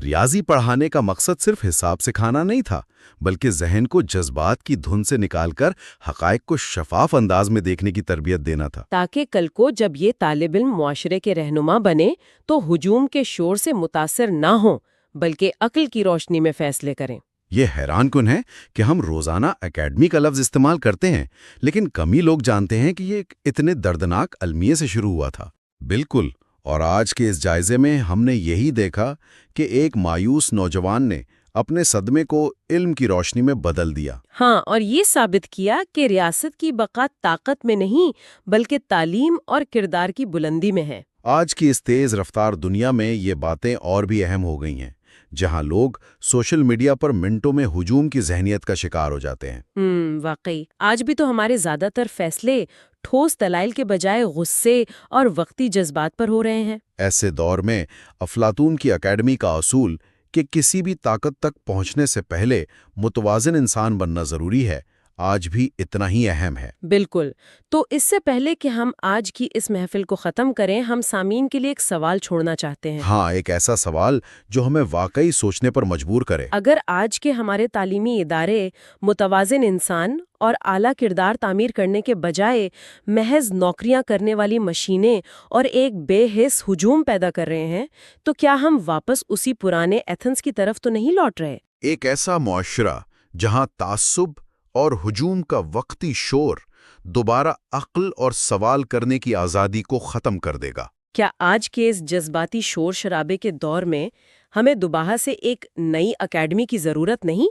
ریاضی پڑھانے کا مقصد صرف حساب سکھانا نہیں تھا بلکہ ذہن کو جذبات کی دھن سے نکال کر حقائق کو شفاف انداز میں دیکھنے کی تربیت دینا تھا، تاکہ کل کو جب یہ طالب علم معاشرے کے رہنما بنے تو ہجوم کے شور سے متاثر نہ ہوں بلکہ عقل کی روشنی میں فیصلے کریں۔ یہ حیران کن ہے کہ ہم روزانہ اکیڈمی کا لفظ استعمال کرتے ہیں، لیکن کم ہی لوگ جانتے ہیں کہ یہ ایک اتنے دردناک المیے سے شروع ہوا تھا۔ بالکل، اور آج کے اس جائزے میں ہم نے یہی دیکھا کہ ایک مایوس نوجوان نے اپنے صدمے کو علم کی روشنی میں بدل دیا۔ ہاں، اور یہ ثابت کیا کہ ریاست کی بقا طاقت میں نہیں بلکہ تعلیم اور کردار کی بلندی میں ہے۔ آج کی اس تیز رفتار دنیا میں یہ باتیں اور بھی اہم ہو گئی ہیں، جہاں لوگ سوشل میڈیا پر منٹوں میں ہجوم کی ذہنیت کا شکار ہو جاتے ہیں۔ واقعی آج بھی تو ہمارے زیادہ تر فیصلے ٹھوس دلائل کے بجائے غصے اور وقتی جذبات پر ہو رہے ہیں۔ ایسے دور میں افلاطون کی اکیڈمی کا اصول کہ کسی بھی طاقت تک پہنچنے سے پہلے متوازن انسان بننا ضروری ہے، آج بھی اتنا ہی اہم ہے۔ بالکل۔ تو اس سے پہلے کہ ہم آج کی اس محفل کو ختم کریں، ہم سامعین کے لیے ایک سوال چھوڑنا چاہتے ہیں۔ ہاں، ایک ایسا سوال جو ہمیں واقعی سوچنے پر مجبور کرے۔ اگر آج کے ہمارے تعلیمی ادارے متوازن انسان اور اعلیٰ کردار تعمیر کرنے کے بجائے محض نوکریاں کرنے والی مشینیں اور ایک بے حس ہجوم پیدا کر رہے ہیں، تو کیا ہم واپس اسی پرانے ایتھنز کی طرف تو نہیں لوٹ رہے؟ ایک ایسا معاشرہ جہاں تعصب اور ہجوم کا وقتی شور دوبارہ عقل اور سوال کرنے کی آزادی کو ختم کر دے گا۔ کیا آج کے اس جذباتی شور شرابے کے دور میں ہمیں دوبارہ سے ایک نئی اکیڈمی کی ضرورت نہیں؟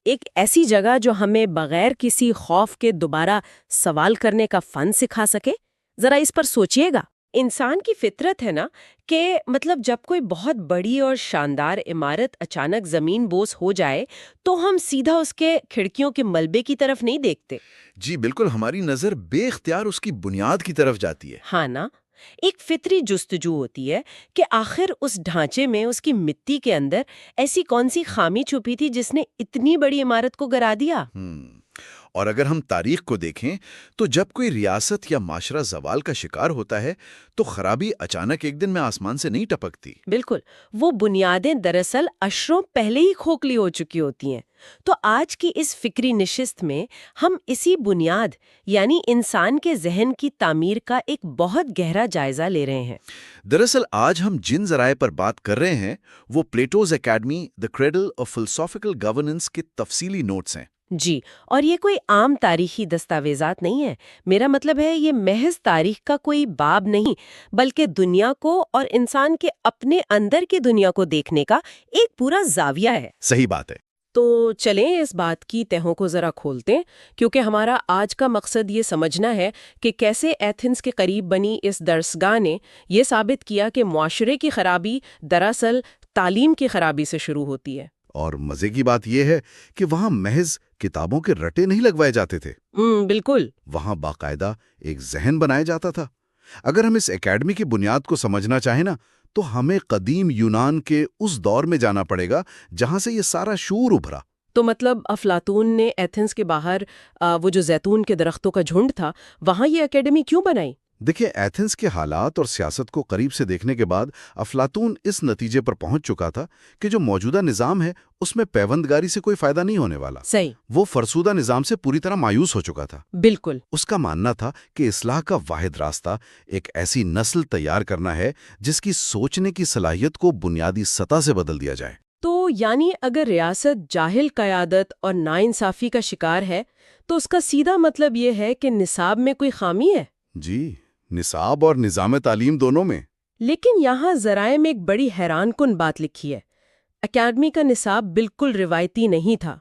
ایک ایسی جگہ جو ہمیں بغیر کسی خوف کے دوبارہ سوال کرنے کا فن سکھا سکے؟ ذرا اس پر سوچئے گا۔ انسان کی فطرت ہے نا کہ جب کوئی بہت بڑی اور شاندار عمارت اچانک زمین بوس ہو جائے تو ہم سیدھا اس کے کھڑکیوں کے ملبے کی طرف نہیں دیکھتے۔ جی بالکل، ہماری نظر بے اختیار اس کی بنیاد کی طرف جاتی ہے۔ ہاں نا، ایک فطری جستجو ہوتی ہے کہ آخر اس ڈھانچے میں، اس کی مٹی کے اندر ایسی کون سی خامی چھپی تھی جس نے اتنی بڑی عمارت کو گرا دیا۔ اور اگر ہم تاریخ کو دیکھیں تو جب کوئی ریاست یا معاشرہ زوال کا شکار ہوتا ہے تو خرابی اچانک ایک دن میں آسمان سے نہیں ٹپکتی۔ بالکل، وہ بنیادیں دراصل عشروں پہلے ہی کھوکھلی ہو چکی ہوتی ہیں۔ تو آج کی اس فکری نشست میں ہم اسی بنیاد یعنی انسان کے ذہن کی تعمیر کا ایک بہت گہرا جائزہ لے رہے ہیں۔ دراصل آج ہم جن ذرائع پر بات کر رہے ہیں وہ Plato's academy the cradle of philosophical governance کے تفصیلی نوٹس ہیں۔ جی، اور یہ کوئی عام تاریخی دستاویزات نہیں ہے۔ میرا مطلب ہے یہ محض تاریخ کا کوئی باب نہیں، بلکہ دنیا کو اور انسان کے اپنے اندر کی دنیا کو دیکھنے کا ایک پورا زاویہ ہے۔ صحیح بات ہے۔ تو چلیں اس بات کی تہوں کو ذرا کھولتے ہیں، کیونکہ ہمارا آج کا مقصد یہ سمجھنا ہے کہ کیسے ایتھنز کے قریب بنی اس درسگاہ نے یہ ثابت کیا کہ معاشرے کی خرابی دراصل تعلیم کی خرابی سے شروع ہوتی ہے۔ اور مزے کی بات یہ ہے کہ وہاں محض کتابوں کے رٹے نہیں لگوائے جاتے تھے۔ بالکل، وہاں باقاعدہ ایک ذہن بنایا جاتا تھا۔ اگر ہم اس اکیڈمی کی بنیاد کو سمجھنا چاہیں نا تو ہمیں قدیم یونان کے اس دور میں جانا پڑے گا جہاں سے یہ سارا شعور ابھرا۔ تو افلاطون نے ایتھنز کے باہر وہ جو زیتون کے درختوں کا جھنڈ تھا، وہاں یہ اکیڈمی کیوں بنائی؟ دیکھیں، ایتھنز کے حالات اور سیاست کو قریب سے دیکھنے کے بعد افلاطون اس نتیجے پر پہنچ چکا تھا کہ جو موجودہ نظام ہے اس میں پیوندگاری سے کوئی فائدہ نہیں ہونے والا۔ صحیح۔ وہ فرسودہ نظام سے پوری طرح مایوس ہو چکا تھا۔ بالکل۔ اس کا ماننا تھا کہ اصلاح کا واحد راستہ ایک ایسی نسل تیار کرنا ہے جس کی سوچنے کی صلاحیت کو بنیادی سطح سے بدل دیا جائے۔ تو یعنی اگر ریاست جاہل قیادت اور ناانصافی کا شکار ہے تو اس کا سیدھا مطلب یہ ہے کہ نصاب میں کوئی خامی ہے۔ جی، نصاب اور نظام تعلیم دونوں میں۔ لیکن یہاں ذرائع میں ایک بڑی حیران کن بات لکھی ہے۔ اکیڈمی کا نصاب بالکل روایتی نہیں تھا۔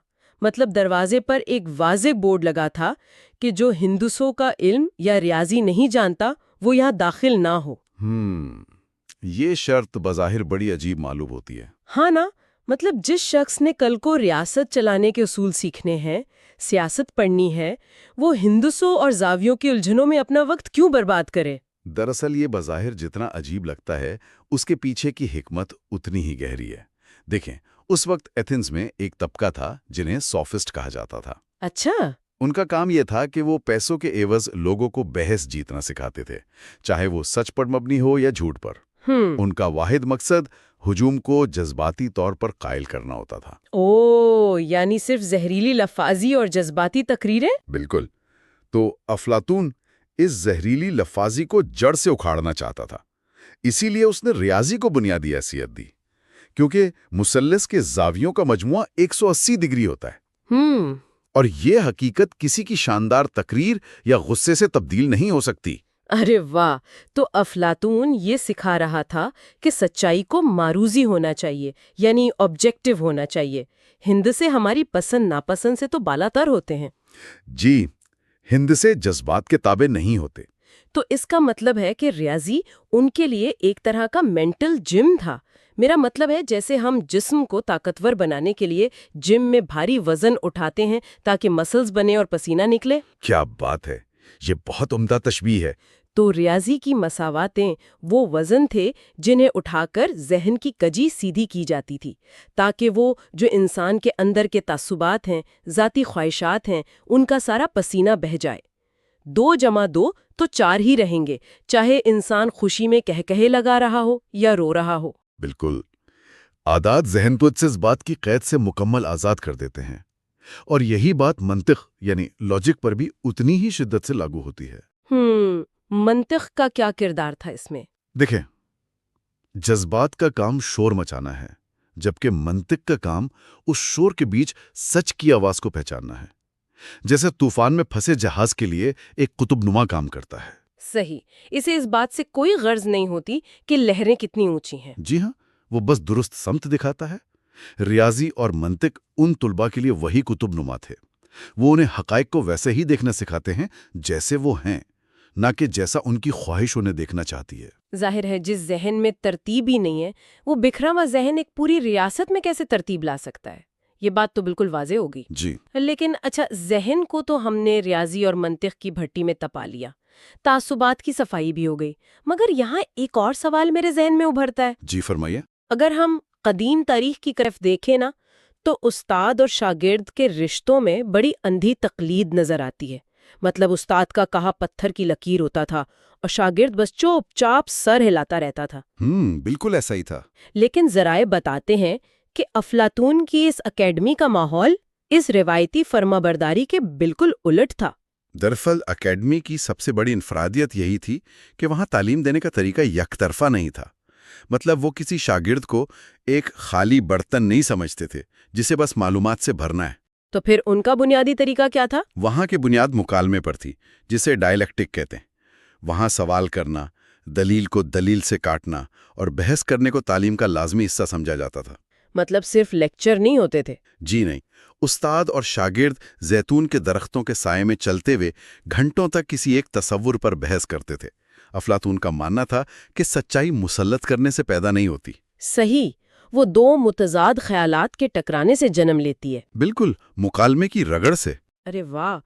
دروازے پر ایک واضح بورڈ لگا تھا کہ جو ہندسوں کا علم یا ریاضی نہیں جانتا وہ یہاں داخل نہ ہو۔ یہ شرط بظاہر بڑی عجیب معلوم ہوتی ہے۔ ہاں نا، جس شخص نے کل کو ریاست چلانے کے اصول سیکھنے ہیں، سیاست پڑھنی ہے، وہ ہندسوں اور زاویوں کی الجھنوں میں اپنا وقت کیوں برباد کرے؟ دراصل یہ بظاہر جتنا عجیب لگتا ہے اس کے پیچھے کی حکمت اتنی ہی گہری ہے۔ دیکھیں، اس وقت ایتھنز میں ایک طبقہ تھا جنہیں سوفسٹ کہا جاتا تھا۔ اچھا۔ ان کا کام یہ تھا کہ وہ پیسوں کے عوض لوگوں کو بحث جیتنا سکھاتے تھے، چاہے وہ سچ پر مبنی ہو یا جھوٹ پر۔ ان کا واحد مقصد ہجوم کو جذباتی طور پر قائل کرنا ہوتا تھا۔ یعنی صرف زہریلی لفاظی اور جذباتی تقریریں؟ بالکل۔ تو افلاطون اس زہریلی لفاظی کو جڑ سے اکھاڑنا چاہتا تھا، اسی لیے اس نے ریاضی کو بنیادی حیثیت دی، کیونکہ مثلث کے زاویوں کا مجموعہ 180 ڈگری ہوتا ہے۔ اور یہ حقیقت کسی کی شاندار تقریر یا غصے سے تبدیل نہیں ہو سکتی۔ ارے واہ! تو افلاطون یہ سکھا رہا تھا کہ سچائی کو معروضی ہونا چاہیے، یعنی آبجیکٹو ہونا چاہیے۔ ہندسے ہماری پسند ناپسند سے تو بالاتر ہوتے ہیں۔ جی، ہندسے جذبات کے تابع نہیں ہوتے۔ تو اس کا مطلب ہے کہ ریاضی ان کے لیے ایک طرح کا مینٹل جم تھا۔ میرا مطلب ہے جیسے ہم جسم کو طاقتور بنانے کے لیے جم میں بھاری وزن اٹھاتے ہیں تاکہ مسلز بنے اور پسینہ نکلے۔ کیا بات ہے! یہ بہت عمدہ تشبیہ ہے۔ تو ریاضی کی مساواتیں وہ وزن تھے جنہیں اٹھا کر ذہن کی کجی سیدھی کی جاتی تھی، تاکہ وہ جو انسان کے اندر کے تعصبات ہیں، ذاتی خواہشات ہیں، ان کا سارا پسینہ بہہ جائے۔ 2 + 2 تو 4 ہی رہیں گے، چاہے انسان خوشی میں کہے لگا رہا ہو یا رو رہا ہو۔ بالکل، عادات ذہن کو اس بات کی قید سے مکمل آزاد کر دیتے ہیں، اور یہی بات منطق یعنی لاجک پر بھی اتنی ہی شدت سے لاگو ہوتی ہے۔ منطق کا کیا کردار تھا اس میں؟ دیکھیں، جذبات کا کام شور مچانا ہے، جبکہ منطق کا کام اس شور کے بیچ سچ کی آواز کو پہچاننا ہے، جیسے طوفان میں پھنسے جہاز کے لیے ایک قطب نما کام کرتا ہے۔ صحیح، اسے اس بات سے کوئی غرض نہیں ہوتی کہ لہریں کتنی اونچی ہیں۔ جی ہاں، وہ بس درست سمت دکھاتا ہے۔ ریاضی اور منطق ان طلباء کے لیے وہی قطب نما تھے۔ وہ انہیں حقائق کو ویسے ہی دیکھنا سکھاتے ہیں جیسے وہ ہیں، نہ کہ جیسا ان کی خواہش انہیں دیکھنا چاہتی ہے۔ ظاہر ہے جس ذہن میں ترتیب ہی نہیں ہے، وہ بکھرا ہوا ذہن ایک پوری ریاست میں کیسے ترتیب لا سکتا ہے؟ یہ بات تو بالکل واضح ہوگی۔ جی، لیکن اچھا، ذہن کو تو ہم نے ریاضی اور منطق کی بھٹی میں تپا لیا، تعصبات کی صفائی بھی ہو گئی، مگر یہاں ایک اور سوال میرے ذہن میں ابھرتا ہے۔ جی فرمائیے۔ اگر ہم قدیم تاریخ کی طرف دیکھیں نا، تو استاد اور شاگرد کے رشتوں میں بڑی اندھی تقلید نظر آتی ہے۔ مطلب استاد کا کہا پتھر کی لکیر ہوتا تھا اور شاگرد بس چوپ چاپ سر ہلاتا رہتا تھا۔ بالکل ایسا ہی تھا۔ لیکن ذرائع بتاتے ہیں کہ افلاطون کی اس اکیڈمی کا ماحول اس روایتی فرمانبرداری کے بالکل الٹ تھا۔ دراصل اکیڈمی کی سب سے بڑی انفرادیت یہی تھی کہ وہاں تعلیم دینے کا طریقہ یک طرفہ نہیں تھا۔ مطلب وہ کسی شاگرد کو ایک خالی برتن نہیں سمجھتے تھے جسے بس معلومات سے بھرنا ہے۔ تو پھر ان کا بنیادی طریقہ کیا تھا؟ وہاں کی بنیاد مکالمے پر تھی، جسے ڈائلیکٹک کہتے ہیں۔ وہاں سوال کرنا، دلیل کو دلیل سے کاٹنا اور بحث کرنے کو تعلیم کا لازمی حصہ سمجھا جاتا تھا۔ مطلب صرف لیکچر نہیں ہوتے تھے؟ جی نہیں، استاد اور شاگرد زیتون کے درختوں کے سائے میں چلتے ہوئے گھنٹوں تک کسی ایک تصور پر بحث کرتے تھے۔ افلاطون کا ماننا تھا کہ سچائی مسلط کرنے سے پیدا نہیں ہوتی۔ صحیح، وہ 2 متضاد خیالات کے ٹکرانے سے جنم لیتی ہے۔ بالکل، مکالمے کی رگڑ سے۔ ارے واہ!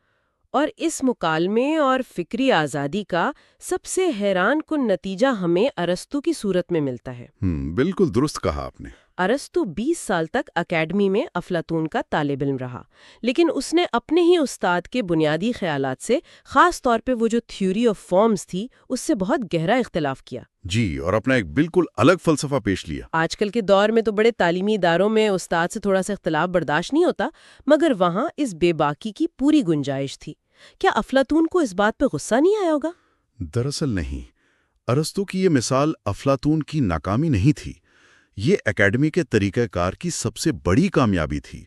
اور اس مکالمے اور فکری آزادی کا سب سے حیران کن نتیجہ ہمیں ارسطو کی صورت میں ملتا ہے۔ بالکل درست کہا آپ نے۔ ارسطو 20 سال تک اکیڈمی میں افلاطون کا طالب علم رہا، لیکن اس نے اپنے ہی استاد کے بنیادی خیالات سے، خاص طور پہ وہ جو تھیوری آف فارمز تھی، اس سے بہت گہرا اختلاف کیا۔ جی، اور اپنا ایک بالکل الگ فلسفہ پیش لیا۔ آج کل کے دور میں تو بڑے تعلیمی اداروں میں استاد سے تھوڑا سا اختلاف برداشت نہیں ہوتا، مگر وہاں اس بے باکی کی پوری گنجائش تھی۔ کیا افلاطون کو اس بات پہ غصہ نہیں آیا ہوگا؟ دراصل نہیں، ارسطو کی یہ مثال افلاطون کی ناکامی نہیں تھی، یہ اکیڈمی کے طریقہ کار کی سب سے بڑی کامیابی تھی۔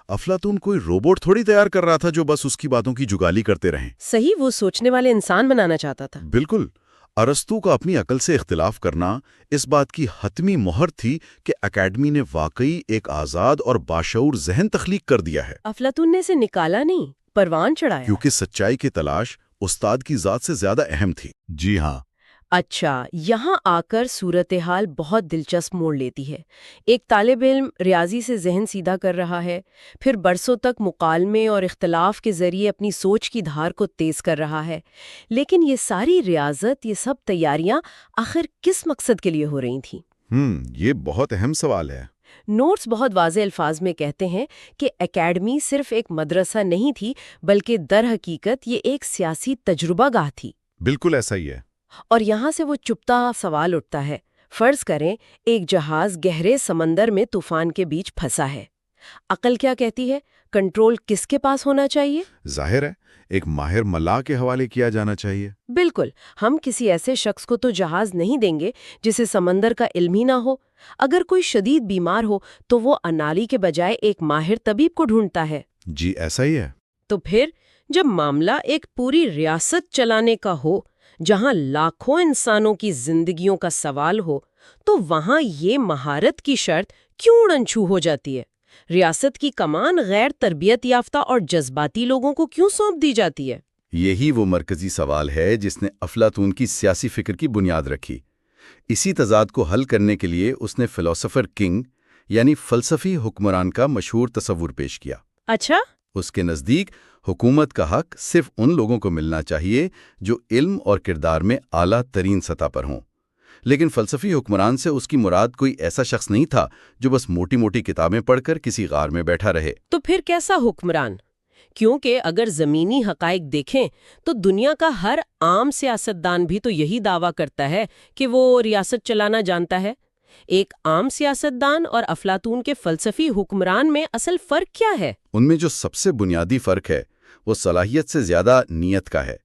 افلاطون کوئی روبوٹ تھوڑی تیار کر رہا تھا جو بس اس کی باتوں کی جگالی کرتے رہیں۔ صحیح، وہ سوچنے والے انسان بنانا چاہتا تھا۔ بالکل، ارسطو کا اپنی عقل سے اختلاف کرنا اس بات کی حتمی مہر تھی کہ اکیڈمی نے واقعی ایک آزاد اور باشعور ذہن تخلیق کر دیا ہے۔ افلاطون نے اسے نکالا نہیں، پروان چڑھایا۔ کیونکہ سچائی کی تلاش استاد کی ذات سے زیادہ اہم تھی۔ جی ہاں۔ اچھا، یہاں آ کر صورتحال بہت دلچسپ موڑ لیتی ہے۔ ایک طالب علم ریاضی سے ذہن سیدھا کر رہا ہے، پھر برسوں تک مکالمے اور اختلاف کے ذریعے اپنی سوچ کی دھار کو تیز کر رہا ہے، لیکن یہ ساری ریاضت، یہ سب تیاریاں آخر کس مقصد کے لیے ہو رہی تھیں؟ یہ بہت اہم سوال ہے۔ نوٹس بہت واضح الفاظ میں کہتے ہیں کہ اکیڈمی صرف ایک مدرسہ نہیں تھی، بلکہ در حقیقت یہ ایک سیاسی تجربہ گاہ تھی۔ بالکل ایسا ہی ہے۔ اور یہاں سے وہ چپتا سوال اٹھتا ہے، فرض کریں ایک جہاز گہرے سمندر میں طوفان کے بیچ پھنسا ہے، عقل کیا کہتی ہے؟ کنٹرول کس کے پاس ہونا چاہیے؟ ظاہر ہے، ایک ماہر ملاح کے حوالے کیا جانا چاہیے۔ بالکل، ہم کسی ایسے شخص کو تو جہاز نہیں دیں گے جسے سمندر کا علم ہی نہ ہو۔ اگر کوئی شدید بیمار ہو تو وہ انالی کے بجائے ایک ماہر طبیب کو ڈھونڈتا ہے۔ جی ایسا ہی ہے۔ تو پھر جب معاملہ ایک پوری ریاست چلانے کا ہو، جہاں لاکھوں انسانوں کی زندگیوں کا سوال ہو، تو وہاں یہ مہارت کی شرط کیوں اڑنچھو ہو جاتی ہے؟ ریاست کی کمان غیر تربیت یافتہ اور جذباتی لوگوں کو کیوں سونپ دی جاتی ہے؟ یہی وہ مرکزی سوال ہے جس نے افلاطون کی سیاسی فکر کی بنیاد رکھی۔ اسی تضاد کو حل کرنے کے لیے اس نے فلسفر کنگ یعنی فلسفی حکمران کا مشہور تصور پیش کیا۔ اچھا؟ اس کے نزدیک حکومت کا حق صرف ان لوگوں کو ملنا چاہیے جو علم اور کردار میں اعلیٰ ترین سطح پر ہوں۔ لیکن فلسفی حکمران سے اس کی مراد کوئی ایسا شخص نہیں تھا جو بس موٹی موٹی کتابیں پڑھ کر کسی غار میں بیٹھا رہے۔ تو پھر کیسا حکمران؟ کیونکہ اگر زمینی حقائق دیکھیں تو دنیا کا ہر عام سیاستدان بھی تو یہی دعویٰ کرتا ہے کہ وہ ریاست چلانا جانتا ہے۔ ایک عام سیاستدان اور افلاطون کے فلسفی حکمران میں اصل فرق کیا ہے؟ ان میں جو سب سے بنیادی فرق ہے وہ صلاحیت سے زیادہ نیت کا ہے۔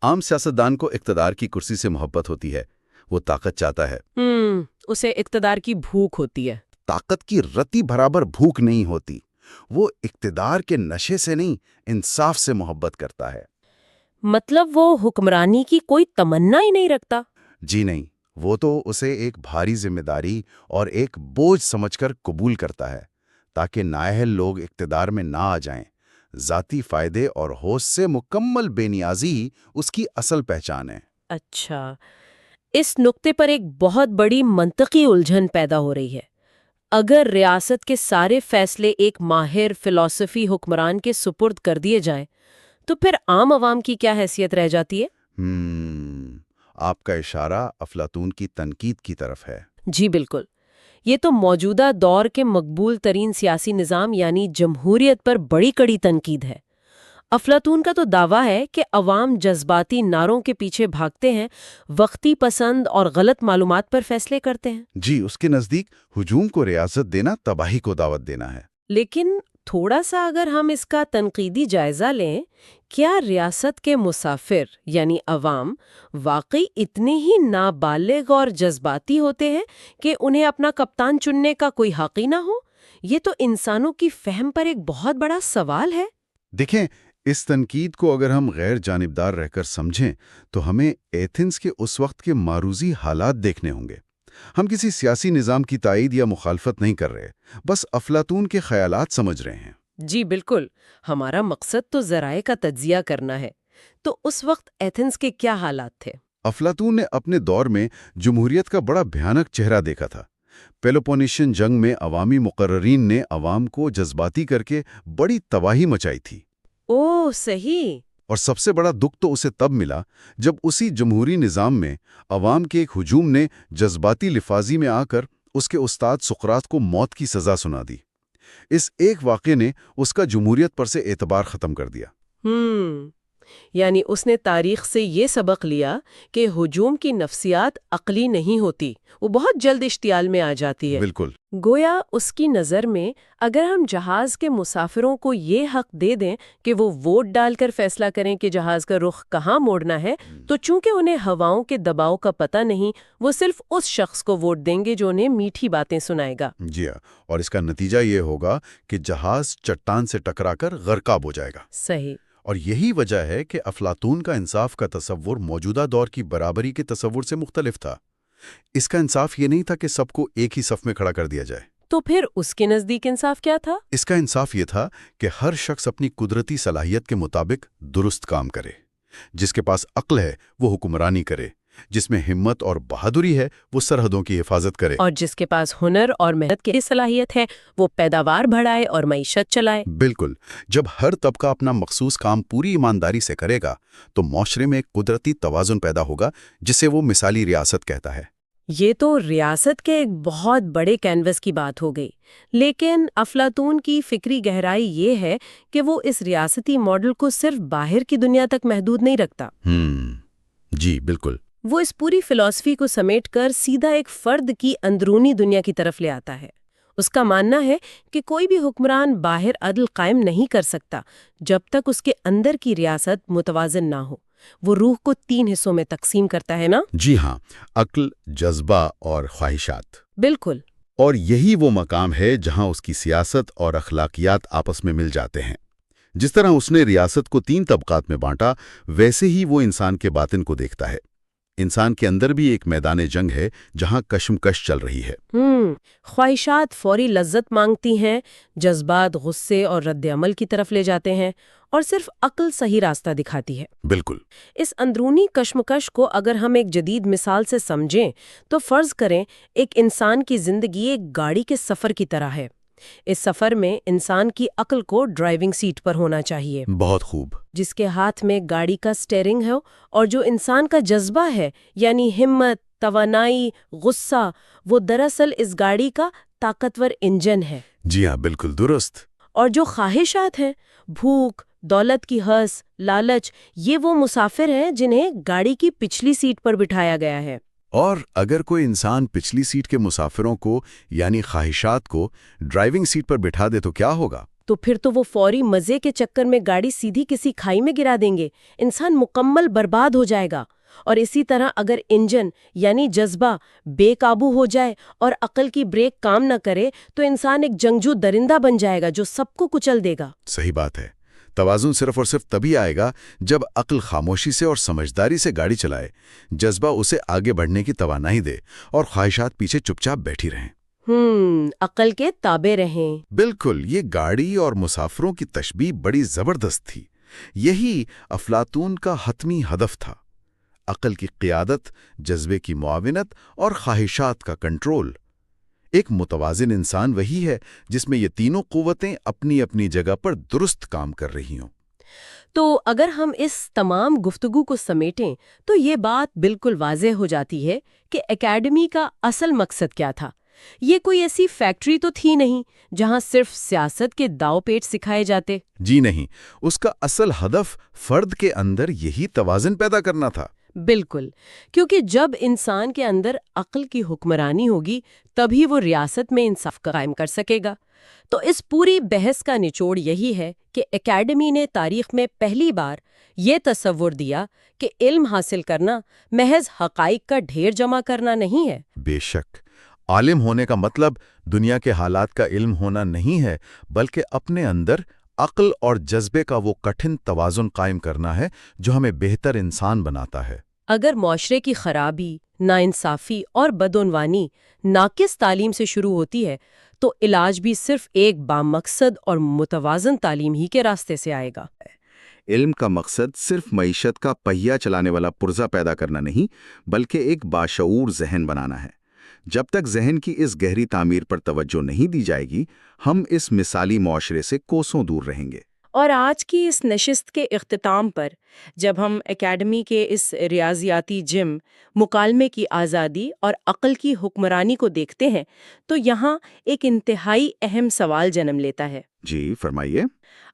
عام سیاستدان کو اقتدار کی کرسی سے محبت ہوتی ہے، وہ طاقت چاہتا ہے۔ اسے اقتدار کی بھوک ہوتی ہے۔ طاقت کی رتی برابر بھوک نہیں ہوتی، وہ اقتدار کے نشے سے نہیں، انصاف سے محبت کرتا ہے۔ مطلب وہ حکمرانی کی کوئی تمنا ہی نہیں رکھتا؟ جی نہیں، وہ تو اسے ایک بھاری ذمہ داری اور ایک بوجھ سمجھ کر قبول کرتا ہے تاکہ نااہل لوگ اقتدار میں نہ آ جائیں۔ ذاتی فائدے اور ہوش سے مکمل بے نیازی ہی اس کی اصل پہچان ہے۔ اچھا، اس نقطے پر ایک بہت بڑی منطقی الجھن پیدا ہو رہی ہے۔ اگر ریاست کے سارے فیصلے ایک ماہر فلسفی حکمران کے سپرد کر دیے جائیں تو پھر عام عوام کی کیا حیثیت رہ جاتی ہے؟ آپ کا اشارہ افلاطون کی تنقید کی طرف ہے۔ جی بالکل، یہ تو موجودہ دور کے مقبول ترین سیاسی نظام یعنی جمہوریت پر بڑی کڑی تنقید ہے۔ افلاطون کا تو دعویٰ ہے کہ عوام جذباتی نعروں کے پیچھے بھاگتے ہیں، وقتی پسند اور غلط معلومات پر فیصلے کرتے ہیں۔ جی، اس کے نزدیک ہجوم کو ریاست دینا تباہی کو دعوت دینا ہے۔ لیکن تھوڑا سا اگر ہم اس کا تنقیدی جائزہ لیں، کیا ریاست کے مسافر یعنی عوام واقعی اتنے ہی نابالغ اور جذباتی ہوتے ہیں کہ انہیں اپنا کپتان چننے کا کوئی حق ہی نہ ہو؟ یہ تو انسانوں کی فہم پر ایک بہت بڑا سوال ہے۔ دیکھیں، اس تنقید کو اگر ہم غیر جانبدار رہ کر سمجھیں تو ہمیں ایتھنز کے اس وقت کے معروضی حالات دیکھنے ہوں گے۔ ہم کسی سیاسی نظام کی تائید یا مخالفت نہیں کر رہے، بس افلاطون کے خیالات سمجھ رہے ہیں۔ جی بالکل، ہمارا مقصد تو ذرائع کا تجزیہ کرنا ہے۔ تو اس وقت ایتھنز کے کیا حالات تھے؟ افلاطون نے اپنے دور میں جمہوریت کا بڑا بھیانک چہرہ دیکھا تھا۔ پیلوپونیشین جنگ میں عوامی مقررین نے عوام کو جذباتی کر کے بڑی تباہی مچائی تھی۔ اوہ صحیح۔ اور سب سے بڑا دکھ تو اسے تب ملا جب اسی جمہوری نظام میں عوام کے ایک ہجوم نے جذباتی لفاظی میں آ کر اس کے استاد سقراط کو موت کی سزا سنا دی۔ اس ایک واقعے نے اس کا جمہوریت پر سے اعتبار ختم کر دیا۔ یعنی اس نے تاریخ سے یہ سبق لیا کہ ہجوم کی نفسیات عقلی نہیں ہوتی، وہ بہت جلد اشتعال میں آ جاتی ہے۔ بالکل۔ گویا اس کی نظر میں اگر ہم جہاز کے مسافروں کو یہ حق دے دیں کہ وہ ووٹ ڈال کر فیصلہ کریں کہ جہاز کا رخ کہاں موڑنا ہے، تو چونکہ انہیں ہواؤں کے دباؤ کا پتہ نہیں، وہ صرف اس شخص کو ووٹ دیں گے جو انہیں میٹھی باتیں سنائے گا۔ جی ہاں، اور اس کا نتیجہ یہ ہوگا کہ جہاز چٹان سے ٹکرا کر غرقاب ہو جائے گا۔ صحیح۔ اور یہی وجہ ہے کہ افلاطون کا انصاف کا تصور موجودہ دور کی برابری کے تصور سے مختلف تھا۔ اس کا انصاف یہ نہیں تھا کہ سب کو ایک ہی صف میں کھڑا کر دیا جائے۔ تو پھر اس کے نزدیک انصاف کیا تھا؟ اس کا انصاف یہ تھا کہ ہر شخص اپنی قدرتی صلاحیت کے مطابق درست کام کرے۔ جس کے پاس عقل ہے وہ حکمرانی کرے، جس میں ہمت اور بہادری ہے وہ سرحدوں کی حفاظت کرے، اور جس کے پاس ہنر اور محنت کی صلاحیت ہے وہ پیداوار بڑھائے اور معیشت چلائے۔ بالکل۔ جب ہر طبقہ اپنا مخصوص کام پوری ایمانداری سے کرے گا تو معاشرے میں ایک قدرتی توازن پیدا ہوگا جسے وہ مثالی ریاست کہتا ہے۔ یہ تو ریاست کے ایک بہت بڑے کینوس کی بات ہو گئی، لیکن افلاطون کی فکری گہرائی یہ ہے کہ وہ اس ریاستی ماڈل کو صرف باہر کی دنیا تک محدود نہیں رکھتا۔ جی بالکل۔ وہ اس پوری فلسفی کو سمیٹ کر سیدھا ایک فرد کی اندرونی دنیا کی طرف لے آتا ہے۔ اس کا ماننا ہے کہ کوئی بھی حکمران باہر عدل قائم نہیں کر سکتا جب تک اس کے اندر کی ریاست متوازن نہ ہو۔ وہ روح کو 3 حصوں میں تقسیم کرتا ہے نا؟ جی ہاں، عقل، جذبہ اور خواہشات۔ بالکل۔ اور یہی وہ مقام ہے جہاں اس کی سیاست اور اخلاقیات آپس میں مل جاتے ہیں۔ جس طرح اس نے ریاست کو 3 طبقات میں بانٹا، ویسے ہی وہ انسان کے باطن کو دیکھتا ہے۔ انسان کے اندر بھی ایک میدان جنگ ہے جہاں کشمکش چل رہی ہے۔ خواہشات فوری لذت مانگتی ہیں، جذبات غصے اور رد عمل کی طرف لے جاتے ہیں، اور صرف عقل صحیح راستہ دکھاتی ہے۔ بالکل۔ اس اندرونی کشمکش کو اگر ہم ایک جدید مثال سے سمجھیں تو فرض کریں ایک انسان کی زندگی ایک گاڑی کے سفر کی طرح ہے۔ اس سفر میں انسان کی عقل کو ڈرائیونگ سیٹ پر ہونا چاہیے، بہت خوب۔ جس کے ہاتھ میں گاڑی کا سٹیئرنگ ہے، اور جو انسان کا جذبہ ہے، یعنی ہمت، توانائی، غصہ، وہ دراصل اس گاڑی کا طاقتور انجن ہے۔ جی ہاں، بالکل درست۔ اور جو خواہشات ہیں، بھوک، دولت کی ہرس، لالچ، یہ وہ مسافر ہیں جنہیں گاڑی کی پچھلی سیٹ پر بٹھایا گیا ہے۔ اور اگر کوئی انسان پچھلی سیٹ کے مسافروں کو یعنی خواہشات کو ڈرائیونگ سیٹ پر بٹھا دے تو کیا ہوگا؟ تو پھر تو وہ فوری مزے کے چکر میں گاڑی سیدھی کسی کھائی میں گرا دیں گے، انسان مکمل برباد ہو جائے گا۔ اور اسی طرح اگر انجن یعنی جذبہ بے قابو ہو جائے اور عقل کی بریک کام نہ کرے تو انسان ایک جنگجو درندہ بن جائے گا جو سب کو کچل دے گا۔ صحیح بات ہے۔ توازن صرف اور صرف تبھی آئے گا جب عقل خاموشی سے اور سمجھداری سے گاڑی چلائے، جذبہ اسے آگے بڑھنے کی توانائی دے اور خواہشات پیچھے چپ چاپ بیٹھی رہیں۔ عقل کے تابع رہیں۔ بالکل، یہ گاڑی اور مسافروں کی تشبیہ بڑی زبردست تھی۔ یہی افلاطون کا حتمی ہدف تھا، عقل کی قیادت، جذبے کی معاونت اور خواہشات کا کنٹرول۔ ایک متوازن انسان وہی ہے جس میں یہ تینوں قوتیں اپنی اپنی جگہ پر درست کام کر رہی ہوں۔ تو اگر ہم اس تمام گفتگو کو سمیٹیں تو یہ بات بالکل واضح ہو جاتی ہے کہ اکیڈمی کا اصل مقصد کیا تھا۔ یہ کوئی ایسی فیکٹری تو تھی نہیں جہاں صرف سیاست کے داؤ پیچ سکھائے جاتے۔ جی نہیں، اس کا اصل ہدف فرد کے اندر یہی توازن پیدا کرنا تھا۔ بالکل، کیونکہ جب انسان کے اندر عقل کی حکمرانی ہوگی تبھی وہ ریاست میں انصاف قائم کر سکے گا۔ تو اس پوری بحث کا نچوڑ یہی ہے کہ اکیڈمی نے تاریخ میں پہلی بار یہ تصور دیا کہ علم حاصل کرنا محض حقائق کا ڈھیر جمع کرنا نہیں ہے۔ بے شک، عالم ہونے کا مطلب دنیا کے حالات کا علم ہونا نہیں ہے، بلکہ اپنے اندر عقل اور جذبے کا وہ کٹھن توازن قائم کرنا ہے جو ہمیں بہتر انسان بناتا ہے۔ اگر معاشرے کی خرابی، ناانصافی اور بدعنوانی ناقص تعلیم سے شروع ہوتی ہے تو علاج بھی صرف ایک بامقصد اور متوازن تعلیم ہی کے راستے سے آئے گا۔ علم کا مقصد صرف معیشت کا پہیہ چلانے والا پرزہ پیدا کرنا نہیں، بلکہ ایک باشعور ذہن بنانا ہے۔ جب تک ذہن کی اس گہری تعمیر پر توجہ نہیں دی جائے گی، ہم اس مثالی معاشرے سے کوسوں دور رہیں گے۔ اور آج کی اس نشست کے اختتام پر جب ہم اکیڈمی کے اس ریاضیاتی جم، مکالمے کی آزادی اور عقل کی حکمرانی کو دیکھتے ہیں تو یہاں ایک انتہائی اہم سوال جنم لیتا ہے۔ جی فرمائیے۔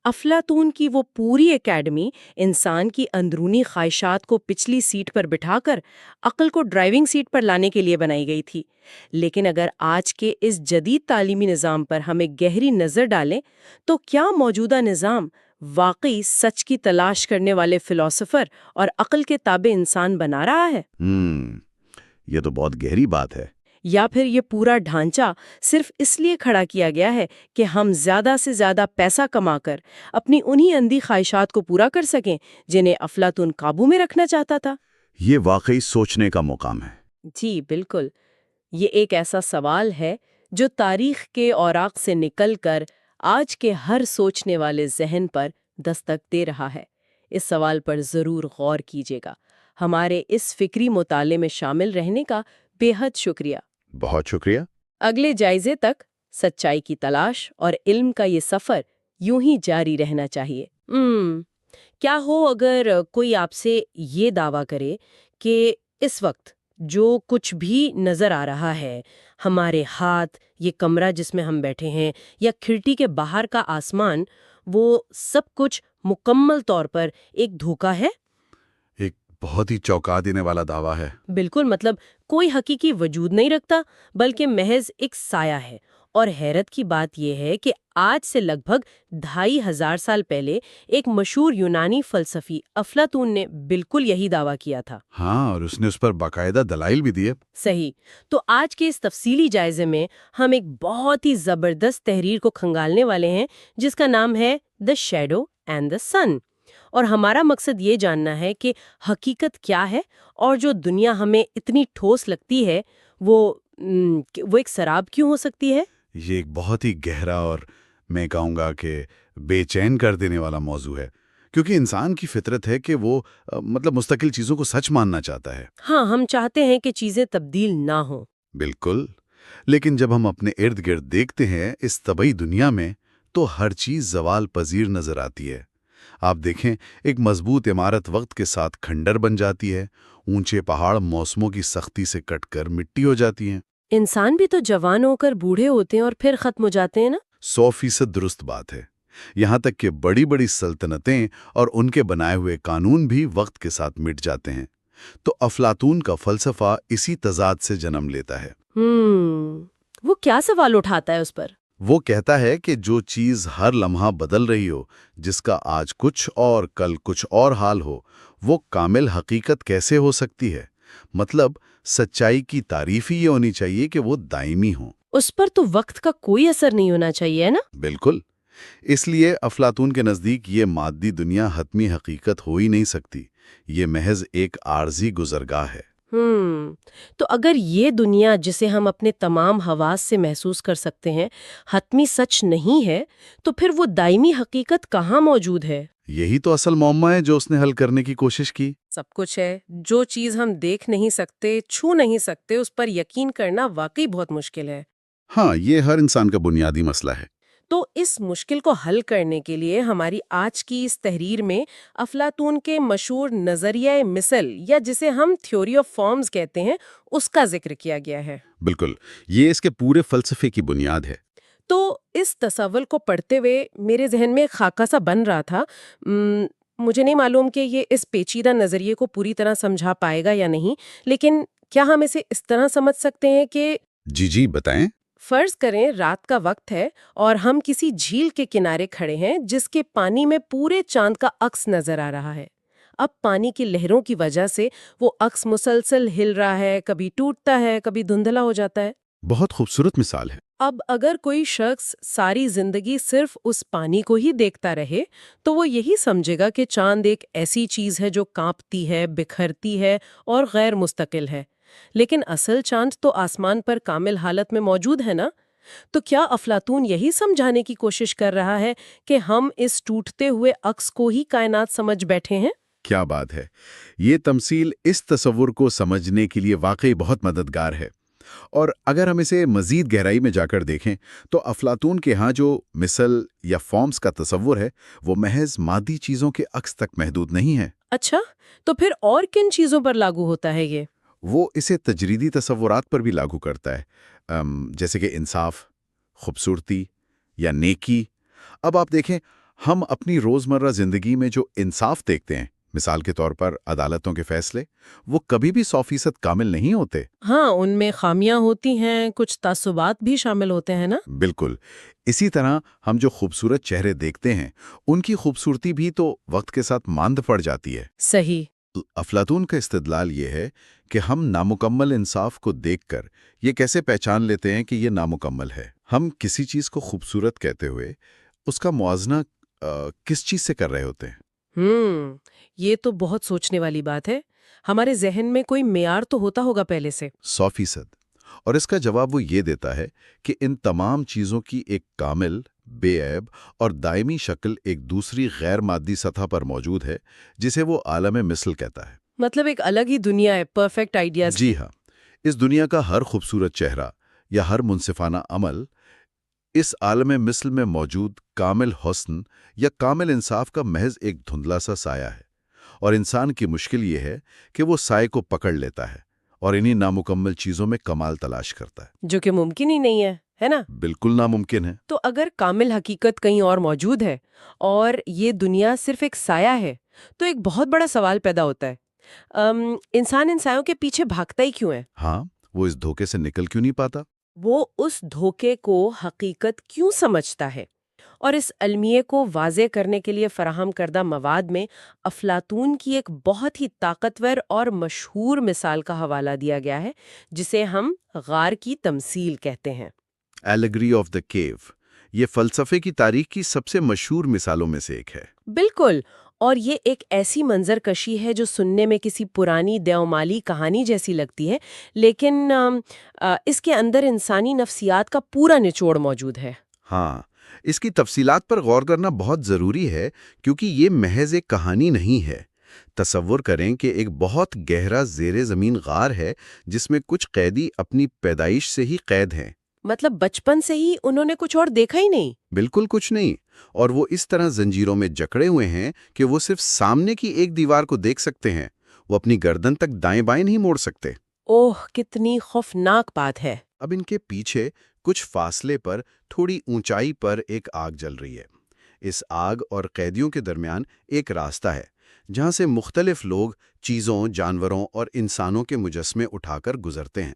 افلاطون کی وہ پوری اکیڈمی انسان کی اندرونی خواہشات کو پچھلی سیٹ پر بٹھا کر عقل کو ڈرائیونگ سیٹ پر لانے کے لیے بنائی گئی تھی، لیکن اگر آج کے اس جدید تعلیمی نظام پر ہم ایک گہری نظر ڈالیں تو کیا موجودہ نظام واقعی سچ کی تلاش کرنے والے فلسفر اور عقل کے تابع انسان بنا رہا ہے؟ یہ تو بہت گہری بات ہے۔ یا پھر یہ پورا ڈھانچہ صرف اس لیے کھڑا کیا گیا ہے کہ ہم زیادہ سے زیادہ پیسہ کما کر اپنی انہی اندھی خواہشات کو پورا کر سکیں جنہیں افلاطون قابو میں رکھنا چاہتا تھا؟ یہ واقعی سوچنے کا مقام ہے۔ جی بالکل، یہ ایک ایسا سوال ہے جو تاریخ کے اوراق سے نکل کر آج کے ہر سوچنے والے ذہن پر دستک دے رہا ہے۔ اس سوال پر ضرور غور کیجیے گا۔ ہمارے اس فکری مطالعے میں شامل رہنے کا بے حد شکریہ۔ بہت شکریہ۔ اگلے جائزے تک سچائی کی تلاش اور علم کا یہ سفر یوں ہی جاری رہنا چاہیے۔ کیا ہو اگر کوئی آپ سے یہ دعویٰ کرے کہ اس وقت جو کچھ بھی نظر آ رہا ہے، ہمارے ہاتھ، یہ کمرہ جس میں ہم بیٹھے ہیں، یا کھڑکی کے باہر کا آسمان، وہ سب کچھ مکمل طور پر ایک دھوکہ ہے؟ ایک بہت ہی چونکا دینے والا دعویٰ ہے۔ بالکل، مطلب کوئی حقیقی وجود نہیں رکھتا بلکہ محض ایک سایہ ہے۔ اور حیرت کی بات یہ ہے کہ آج سے لگ بھگ 2500 سال پہلے ایک مشہور یونانی فلسفی افلاطون نے بالکل یہی دعویٰ کیا تھا۔ ہاں، اور اس نے اس پر باقاعدہ دلائل بھی دیے۔ صحیح۔ تو آج کے اس تفصیلی جائزے میں ہم ایک بہت ہی زبردست تحریر کو کھنگالنے والے ہیں جس کا نام ہے دا شیڈو اینڈ دا سن۔ اور ہمارا مقصد یہ جاننا ہے کہ حقیقت کیا ہے اور جو دنیا ہمیں اتنی ٹھوس لگتی ہے وہ ایک سراب کیوں ہو سکتی ہے؟ یہ ایک بہت ہی گہرا اور میں کہوں گا کہ بے چین کر دینے والا موضوع ہے، کیونکہ انسان کی فطرت ہے کہ وہ مستقل چیزوں کو سچ ماننا چاہتا ہے۔ ہاں، ہم چاہتے ہیں کہ چیزیں تبدیل نہ ہوں۔ بالکل، لیکن جب ہم اپنے ارد گرد دیکھتے ہیں اس طبعی دنیا میں، تو ہر چیز زوال پذیر نظر آتی ہے۔ آپ دیکھیں، ایک مضبوط عمارت وقت کے ساتھ کھنڈر بن جاتی ہے، اونچے پہاڑ موسموں کی سختی سے کٹ کر مٹی ہو جاتی ہیں۔ انسان بھی تو جوان ہو کر بوڑھے ہوتے ہیں اور پھر ختم ہو جاتے ہیں نا؟ 100% درست بات ہے۔ یہاں تک کہ بڑی بڑی سلطنتیں اور ان کے بنائے ہوئے قانون بھی وقت کے ساتھ مٹ جاتے ہیں۔ تو افلاطون کا فلسفہ اسی تضاد سے جنم لیتا ہے۔ وہ کیا سوال اٹھاتا ہے اس پر؟ وہ کہتا ہے کہ جو چیز ہر لمحہ بدل رہی ہو، جس کا آج کچھ اور کل کچھ اور حال ہو، وہ کامل حقیقت کیسے ہو سکتی ہے؟ مطلب سچائی کی تعریف ہی یہ ہونی چاہیے کہ وہ دائمی ہوں۔ اس پر تو وقت کا کوئی اثر نہیں ہونا چاہیے نا؟ بالکل۔ اس لیے افلاطون کے نزدیک یہ مادی دنیا حتمی حقیقت ہو ہی نہیں سکتی، یہ محض ایک عارضی گزرگاہ ہے۔ تو اگر یہ دنیا جسے ہم اپنے تمام حواس سے محسوس کر سکتے ہیں حتمی سچ نہیں ہے، تو پھر وہ دائمی حقیقت کہاں موجود ہے؟ یہی تو اصل معمہ ہے جو اس نے حل کرنے کی کوشش کی۔ سب کچھ ہے، جو چیز ہم دیکھ نہیں سکتے، چھو نہیں سکتے، اس پر یقین کرنا واقعی بہت مشکل ہے۔ ہاں، یہ ہر انسان کا بنیادی مسئلہ ہے۔ تو اس مشکل کو حل کرنے کے لیے ہماری آج کی اس تحریر میں افلاطون کے مشہور نظریہ مثل، یا جسے ہم تھیوری آف فارمز کہتے ہیں، اس کا ذکر کیا گیا ہے۔ بالکل، یہ اس کے پورے فلسفے کی بنیاد ہے۔ تو اس تصور کو پڑھتے ہوئے میرے ذہن میں ایک خاکہ سا بن رہا تھا۔ مجھے نہیں معلوم کہ یہ اس پیچیدہ نظریے کو پوری طرح سمجھا پائے گا یا نہیں، لیکن کیا ہم اسے اس طرح سمجھ سکتے ہیں کہ جی بتائیں۔ فرض کریں رات کا وقت ہے اور ہم کسی جھیل کے کنارے کھڑے ہیں جس کے پانی میں پورے چاند کا عکس نظر آ رہا ہے۔ اب پانی کی لہروں کی وجہ سے وہ عکس مسلسل ہل رہا ہے، کبھی ٹوٹتا ہے، کبھی دھندلا ہو جاتا ہے۔ بہت خوبصورت مثال ہے۔ اب اگر کوئی شخص ساری زندگی صرف اس پانی کو ہی دیکھتا رہے تو وہ یہی سمجھے گا کہ چاند ایک ایسی چیز ہے جو کانپتی ہے، بکھرتی ہے اور غیر مستقل ہے، لیکن اصل چاند تو آسمان پر کامل حالت میں موجود ہے نا؟ تو کیا افلاطون یہی سمجھانے کی کوشش کر رہا ہے کہ ہم اس ٹوٹتے ہوئے عکس کو ہی کائنات سمجھ بیٹھے ہیں؟ کیا بات ہے! یہ تمثیل اس تصور کو سمجھنے کے لیے واقعی بہت مددگار ہے۔ اور اگر ہم اسے مزید گہرائی میں جا کر دیکھیں تو افلاطون کے ہاں جو مثل یا فارمز کا تصور ہے وہ محض مادی چیزوں کے عکس تک محدود نہیں ہے۔ اچھا، تو پھر اور کن چیزوں پر لاگو ہوتا ہے یہ؟ وہ اسے تجریدی تصورات پر بھی لاگو کرتا ہے، جیسے کہ انصاف، خوبصورتی یا نیکی۔ اب آپ دیکھیں، ہم اپنی روزمرہ زندگی میں جو انصاف دیکھتے ہیں، مثال کے طور پر عدالتوں کے فیصلے، وہ کبھی بھی 100% کامل نہیں ہوتے۔ ہاں، ان میں خامیاں ہوتی ہیں، کچھ تعصبات بھی شامل ہوتے ہیں نا؟ بالکل۔ اسی طرح ہم جو خوبصورت چہرے دیکھتے ہیں، ان کی خوبصورتی بھی تو وقت کے ساتھ ماند پڑ جاتی ہے۔ صحیح۔ افلاطون کا استدلال یہ ہے کہ ہم نامکمل انصاف کو دیکھ کر یہ کیسے پہچان لیتے ہیں کہ یہ نامکمل ہے۔ ہم کسی چیز کو خوبصورت کہتے ہوئے اس کا موازنہ کس چیز سے کر رہے ہوتے ہیں؟ یہ تو بہت سوچنے والی بات ہے۔ ہمارے ذہن میں کوئی معیار تو ہوتا ہوگا پہلے سے۔ 100%۔ اور اس کا جواب وہ یہ دیتا ہے کہ ان تمام چیزوں کی ایک کامل، بے عیب اور دائمی شکل ایک دوسری غیر مادی سطح پر موجود ہے، جسے وہ عالم مثل کہتا ہے۔ مطلب ایک الگ ہی دنیا ہے، پرفیکٹ آئیڈیاز۔ جی ہاں، اس دنیا کا ہر خوبصورت چہرہ یا ہر منصفانہ عمل اس عالم مثل میں موجود کامل حسن یا کامل انصاف کا محض ایک دھندلا سا سایہ ہے، اور انسان کی مشکل یہ ہے کہ وہ سائے کو پکڑ لیتا ہے اور انہی نامکمل چیزوں میں کمال تلاش کرتا ہے، جو کہ ممکن ہی نہیں ہے نا؟ بالکل ناممکن ہے۔ تو اگر کامل حقیقت کہیں اور موجود ہے اور یہ دنیا صرف ایک سایہ ہے، تو ایک بہت بڑا سوال پیدا ہوتا ہے، انسان ان سایوں کے پیچھے بھاگتا ہی کیوں ہے؟ ہاں، وہ اس دھوکے سے نکل کیوں نہیں پاتا؟ وہ اس دھوکے کو حقیقت کیوں سمجھتا ہے؟ اور اس المیے کو واضح کرنے کے لیے فراہم کردہ مواد میں افلاطون کی ایک بہت ہی طاقتور اور مشہور مثال کا حوالہ دیا گیا ہے، جسے ہم غار کی تمثیل کہتے ہیں۔ ایلیگری آف دا کیو، یہ فلسفے کی تاریخ کی سب سے مشہور مثالوں میں سے ایک ہے۔ بالکل، اور یہ ایک ایسی منظر کشی ہے جو سننے میں کسی پرانی دیومالی کہانی جیسی لگتی ہے، لیکن اس کے اندر انسانی نفسیات کا پورا نچوڑ موجود ہے۔ ہاں، اس کی تفصیلات پر غور کرنا بہت ضروری ہے، کیونکہ یہ محض ایک کہانی نہیں ہے، تصور کریں کہ ایک بہت گہرا زیر زمین غار ہے جس میں کچھ قیدی اپنی پیدائش سے ہی قید ہیں۔ مطلب بچپن سے ہی انہوں نے کچھ اور دیکھا ہی نہیں؟ بالکل کچھ نہیں، اور وہ اس طرح زنجیروں میں جکڑے ہوئے ہیں کہ وہ صرف سامنے کی ایک دیوار کو دیکھ سکتے ہیں، وہ اپنی گردن تک دائیں بائیں نہیں موڑ سکتے۔ اوہ، کتنی خوفناک بات ہے۔ اب ان کے پیچھے کچھ فاصلے پر تھوڑی اونچائی پر ایک آگ جل رہی ہے۔ اس آگ اور قیدیوں کے درمیان ایک راستہ ہے جہاں سے مختلف لوگ چیزوں، جانوروں اور انسانوں کے مجسمے اٹھا کر گزرتے ہیں۔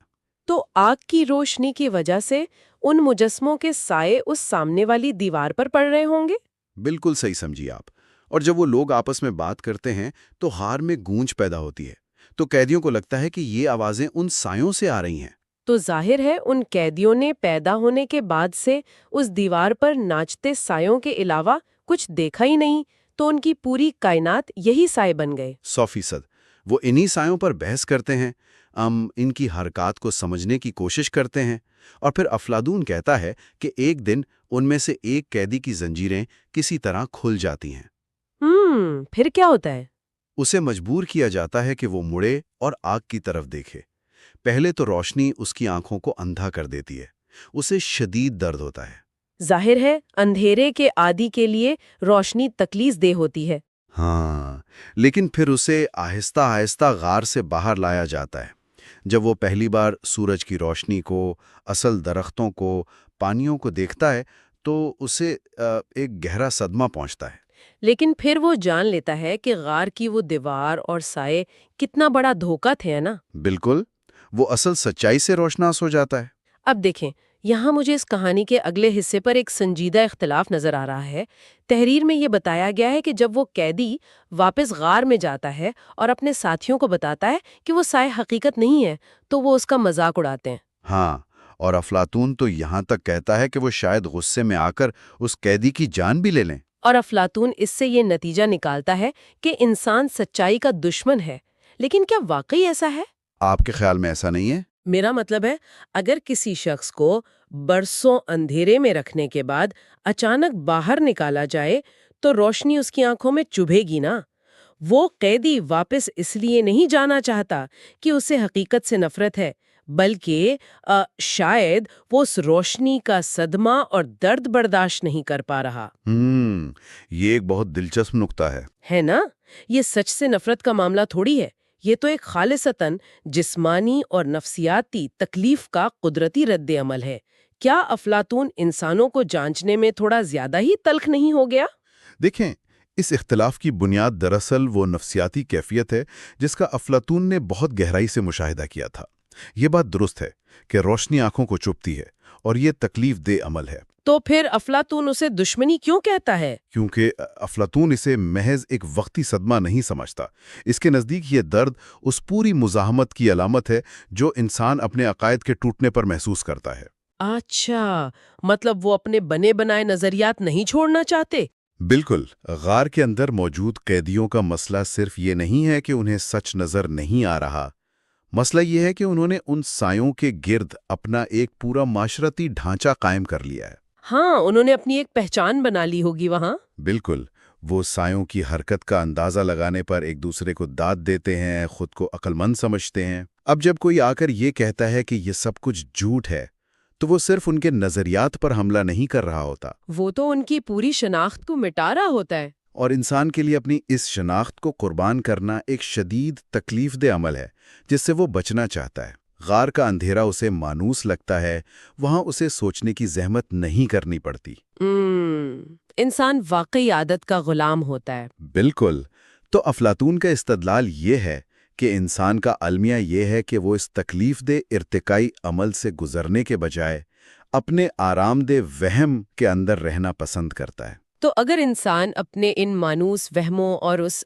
تو آگ کی روشنی کی وجہ سے ان مجسموں کے سائے اس سامنے والی دیوار پر پڑ رہے ہوں گے؟ بالکل صحیح سمجھی آپ۔ اور جب وہ لوگ آپس میں بات کرتے ہیں تو غار میں گونج پیدا ہوتی ہے، تو قیدیوں کو لگتا ہے کہ یہ آوازیں ان سایوں سے آ رہی ہیں۔ تو ظاہر ہے ان قیدیوں نے پیدا ہونے کے بعد سے اس دیوار پر ناچتے سایوں کے علاوہ کچھ دیکھا ہی نہیں، تو ان کی پوری کائنات یہی سائے بن گئے۔ 100%۔ وہ انہی سایوں پر بحث کرتے ہیں، ان کی حرکات کو سمجھنے کی کوشش کرتے ہیں، اور پھر افلاطون کہتا ہے کہ ایک دن ان میں سے ایک قیدی کی زنجیریں کسی طرح کھل جاتی ہیں۔ پھر کیا ہوتا ہے؟ اسے مجبور کیا جاتا ہے کہ وہ مڑے اور آگ کی طرف دیکھے۔ پہلے تو روشنی اس کی آنکھوں کو اندھا کر دیتی ہے، اسے شدید درد ہوتا ہے۔ ظاہر ہے اندھیرے کے عادی کے لیے روشنی تکلیف دہ ہوتی ہے۔ ہاں، لیکن پھر اسے آہستہ آہستہ غار سے باہر لایا جاتا ہے۔ جب وہ پہلی بار سورج کی روشنی کو، اصل درختوں کو، پانیوں کو دیکھتا ہے تو اسے ایک گہرا صدمہ پہنچتا ہے۔ لیکن پھر وہ جان لیتا ہے کہ غار کی وہ دیوار اور سائے کتنا بڑا دھوکہ تھے، ہے نا؟ بالکل، وہ اصل سچائی سے روشناس ہو جاتا ہے۔ اب دیکھیں، یہاں مجھے اس کہانی کے اگلے حصے پر ایک سنجیدہ اختلاف نظر آ رہا ہے۔ تحریر میں یہ بتایا گیا ہے کہ جب وہ قیدی واپس غار میں جاتا ہے اور اپنے ساتھیوں کو بتاتا ہے کہ وہ سائے حقیقت نہیں ہے، تو وہ اس کا مذاق اڑاتے ہیں۔ ہاں، اور افلاطون تو یہاں تک کہتا ہے کہ وہ شاید غصے میں آ کر اس قیدی کی جان بھی لے لیں۔ اور افلاطون اس سے یہ نتیجہ نکالتا ہے کہ انسان سچائی کا دشمن ہے۔ لیکن کیا واقعی ایسا ہے؟ آپ کے خیال میں ایسا نہیں ہے؟ میرا مطلب ہے، اگر کسی شخص کو برسوں اندھیرے میں رکھنے کے بعد اچانک باہر نکالا جائے تو روشنی اس کی آنکھوں میں چبھے گی نا۔ وہ قیدی واپس اس لیے نہیں جانا چاہتا کہ اسے حقیقت سے نفرت ہے، بلکہ شاید وہ اس روشنی کا صدمہ اور درد برداشت نہیں کر پا رہا۔ یہ ایک بہت دلچسپ نقطہ ہے نا؟ یہ سچ سے نفرت کا معاملہ تھوڑی ہے، یہ تو ایک خالصتاً جسمانی اور نفسیاتی تکلیف کا قدرتی رد عمل ہے۔ کیا افلاطون انسانوں کو جانچنے میں تھوڑا زیادہ ہی تلخ نہیں ہو گیا؟ دیکھیں، اس اختلاف کی بنیاد دراصل وہ نفسیاتی کیفیت ہے جس کا افلاطون نے بہت گہرائی سے مشاہدہ کیا تھا۔ یہ بات درست ہے کہ روشنی آنکھوں کو چبھتی ہے اور یہ تکلیف دہ عمل ہے۔ تو پھر افلاطون اسے دشمنی کیوں کہتا ہے؟ کیونکہ افلاطون اسے محض ایک وقتی صدمہ نہیں سمجھتا۔ اس کے نزدیک یہ درد اس پوری مزاحمت کی علامت ہے جو انسان اپنے عقائد کے ٹوٹنے پر محسوس کرتا ہے۔ اچھا، مطلب وہ اپنے بنے بنائے نظریات نہیں چھوڑنا چاہتے؟ بالکل، غار کے اندر موجود قیدیوں کا مسئلہ صرف یہ نہیں ہے کہ انہیں سچ نظر نہیں آ رہا، مسئلہ یہ ہے کہ انہوں نے ان سایوں کے گرد اپنا ایک پورا معاشرتی ڈھانچہ قائم کر لیا ہے۔ ہاں، انہوں نے اپنی ایک پہچان بنا لی ہوگی وہاں۔ بالکل، وہ سایوں کی حرکت کا اندازہ لگانے پر ایک دوسرے کو داد دیتے ہیں، خود کو عقل مند سمجھتے ہیں۔ اب جب کوئی آ کر یہ کہتا ہے کہ یہ سب کچھ جھوٹ ہے تو وہ صرف ان کے نظریات پر حملہ نہیں کر رہا ہوتا، وہ تو ان کی پوری شناخت کو مٹا رہا ہوتا ہے۔ اور انسان کے لیے اپنی اس شناخت کو قربان کرنا ایک شدید تکلیف دہ عمل ہے جس سے وہ بچنا چاہتا ہے۔ غار کا اندھیرا اسے مانوس لگتا ہے، وہاں اسے سوچنے کی زحمت نہیں کرنی پڑتی۔ انسان واقعی عادت کا غلام ہوتا ہے۔ بالکل، تو افلاطون کا استدلال یہ ہے کہ انسان کا المیہ یہ ہے کہ وہ اس تکلیف دہ ارتقائی عمل سے گزرنے کے بجائے اپنے آرام دہ وہم کے اندر رہنا پسند کرتا ہے۔ تو اگر انسان اپنے ان مانوس وہموں اور اس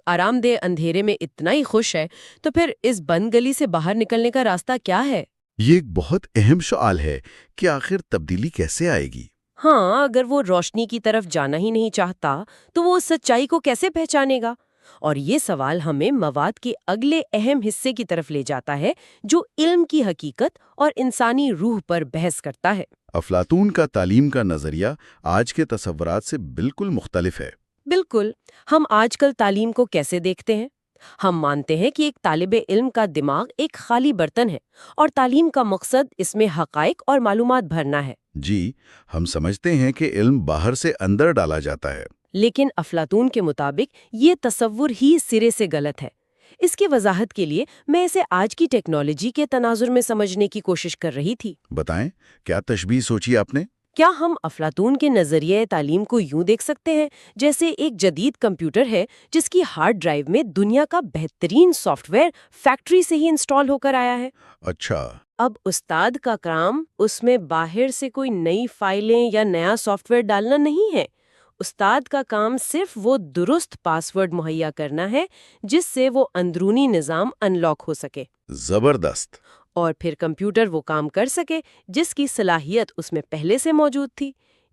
آرام دہ اندھیرے میں اتنا ہی خوش ہے تو پھر اس بند گلی سے باہر نکلنے کا راستہ کیا ہے؟ یہ ایک بہت اہم سوال ہے کہ آخر تبدیلی کیسے آئے گی؟ ہاں، اگر وہ روشنی کی طرف جانا ہی نہیں چاہتا تو وہ اس سچائی کو کیسے پہچانے گا؟ اور یہ سوال ہمیں مواد کے اگلے اہم حصے کی طرف لے جاتا ہے جو علم کی حقیقت اور انسانی روح پر بحث کرتا ہے۔ افلاطون کا تعلیم کا نظریہ آج کے تصورات سے بالکل مختلف ہے۔ بالکل. ہم آج کل تعلیم کو کیسے دیکھتے ہیں؟ ہم مانتے ہیں کہ ایک طالب علم کا دماغ ایک خالی برتن ہے اور تعلیم کا مقصد اس میں حقائق اور معلومات بھرنا ہے. جی، ہم سمجھتے ہیں کہ علم باہر سے اندر ڈالا جاتا ہے۔ لیکن افلاطون کے مطابق یہ تصور ہی سرے سے غلط ہے. اس کی وضاحت کے لیے میں اسے آج کی ٹیکنالوجی کے تناظر میں سمجھنے کی کوشش کر رہی تھی. بتائیں، کیا تشبیہ سوچی آپ نے؟ کیا ہم افلاطون کے نظریہ تعلیم کو یوں دیکھ سکتے ہیں جیسے ایک جدید کمپیوٹر ہے جس کی ہارڈ ڈرائیو میں دنیا کا بہترین سافٹ ویئر فیکٹری سے ہی انسٹال ہو کر آیا ہے؟ اچھا، اب استاد کا کام اس میں باہر سے کوئی نئی فائلیں یا نیا سافٹ ویئر ڈالنا نہیں ہے. استاد کا کام صرف وہ درست پاس ورڈ مہیا کرنا ہے جس سے وہ اندرونی نظام ان لاک ہو سکے. زبردست۔ اور پھر کمپیوٹر وہ کام کر سکے جس کی صلاحیت اس میں پہلے سے موجود تھی.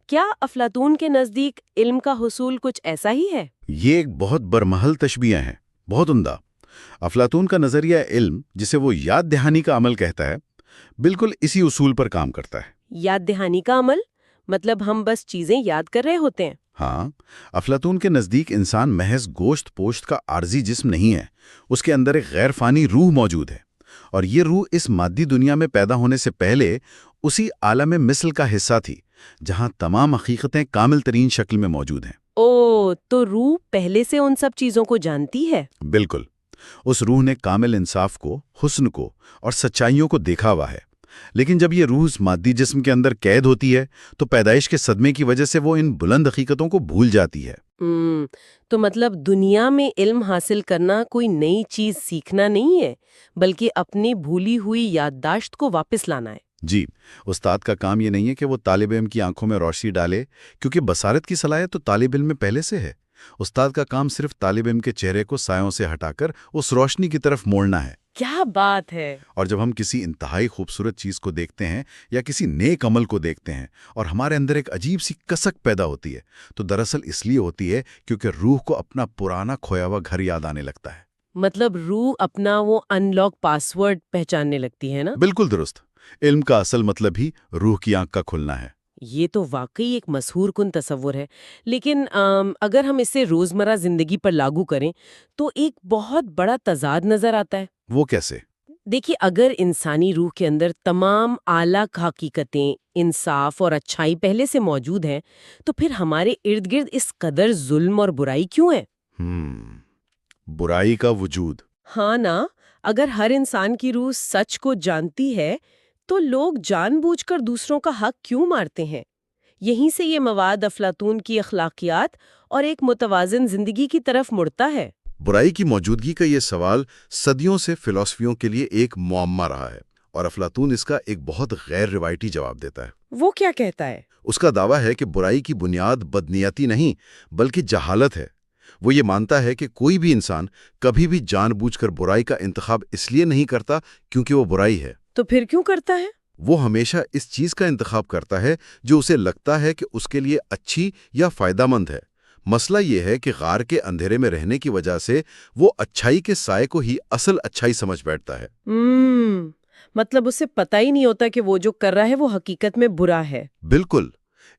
کیا افلاطون کے نزدیک علم کا حصول کچھ ایسا ہی ہے؟ یہ ایک بہت برمحل تشبیہ ہے، بہت عمدہ۔ افلاطون کا نظریہ علم، جسے وہ یاد دہانی کا عمل کہتا ہے، بالکل اسی اصول پر کام کرتا ہے۔ یاد دہانی کا عمل مطلب ہم بس چیزیں یاد کر رہے ہوتے ہیں؟ ہاں، افلاطون کے نزدیک انسان محض گوشت پوشت کا عارضی جسم نہیں ہے، اس کے اندر ایک غیر فانی روح موجود ہے، اور یہ روح اس مادی دنیا میں پیدا ہونے سے پہلے اسی عالم مثل کا حصہ تھی جہاں تمام حقیقتیں کامل ترین شکل میں موجود ہیں۔ او، تو روح پہلے سے ان سب چیزوں کو جانتی ہے؟ بالکل، اس روح نے کامل انصاف کو، حسن کو اور سچائیوں کو دیکھا ہوا ہے، لیکن جب یہ روح اس مادی جسم کے اندر قید ہوتی ہے تو پیدائش کے صدمے کی وجہ سے وہ ان بلند حقیقتوں کو بھول جاتی ہے۔ تو مطلب دنیا میں علم حاصل کرنا کوئی نئی چیز سیکھنا نہیں ہے بلکہ اپنی بھولی ہوئی یادداشت کو واپس لانا ہے۔ جی، استاد کا کام یہ نہیں ہے کہ وہ طالب علم کی آنکھوں میں روشنی ڈالے، کیونکہ بصارت کی صلاحیت تو طالب علم میں پہلے سے ہے۔ استاد کا کام صرف طالب علم کے چہرے کو سایوں سے ہٹا کر اس روشنی کی طرف موڑنا ہے۔ کیا بات ہے! اور جب ہم کسی انتہائی خوبصورت چیز کو دیکھتے ہیں یا کسی نیک عمل کو دیکھتے ہیں اور ہمارے اندر ایک عجیب سی کسک پیدا ہوتی ہے، تو دراصل اس لیے ہوتی ہے کیونکہ روح کو اپنا پرانا کھویا ہوا گھر یاد آنے لگتا ہے۔ مطلب روح اپنا وہ ان لاک پاس ورڈ پہچاننے لگتی ہے نا؟ بالکل درست۔ علم کا اصل مطلب ہی روح کی آنکھ کا کھلنا ہے۔ یہ تو واقعی ایک مسحور کن تصور ہے، لیکن اگر ہم اسے روزمرہ زندگی پر لاگو کریں تو ایک بہت بڑا تضاد نظر آتا ہے۔ وہ کیسے؟ دیکھیے، اگر انسانی روح کے اندر تمام اعلیٰ حقیقتیں، انصاف اور اچھائی پہلے سے موجود ہیں تو پھر ہمارے ارد گرد اس قدر ظلم اور برائی کیوں ہے؟ برائی کا وجود۔ ہاں نا، اگر ہر انسان کی روح سچ کو جانتی ہے تو لوگ جان بوجھ کر دوسروں کا حق کیوں مارتے ہیں؟ یہیں سے یہ مواد افلاطون کی اخلاقیات اور ایک متوازن زندگی کی طرف مڑتا ہے۔ برائی کی موجودگی کا یہ سوال صدیوں سے فلسفیوں کے لیے ایک معمہ رہا ہے، اور افلاطون اس کا ایک بہت غیر روایتی جواب دیتا ہے۔ وہ کیا کہتا ہے؟ اس کا دعویٰ ہے کہ برائی کی بنیاد بدنیتی نہیں بلکہ جہالت ہے۔ وہ یہ مانتا ہے کہ کوئی بھی انسان کبھی بھی جان بوجھ کر برائی کا انتخاب اس لیے نہیں کرتا کیونکہ وہ برائی ہے۔ تو پھر کیوں کرتا ہے؟ وہ ہمیشہ اس چیز کا انتخاب کرتا ہے جو اسے لگتا ہے کہ اس کے لیے اچھی یا فائدہ مند ہے۔ مسئلہ یہ ہے کہ غار کے اندھیرے میں رہنے کی وجہ سے وہ اچھائی کے سائے کو ہی اصل اچھائی سمجھ بیٹھتا ہے۔ مطلب اسے پتہ ہی نہیں ہوتا کہ وہ جو کر رہا ہے وہ حقیقت میں برا ہے۔ بالکل۔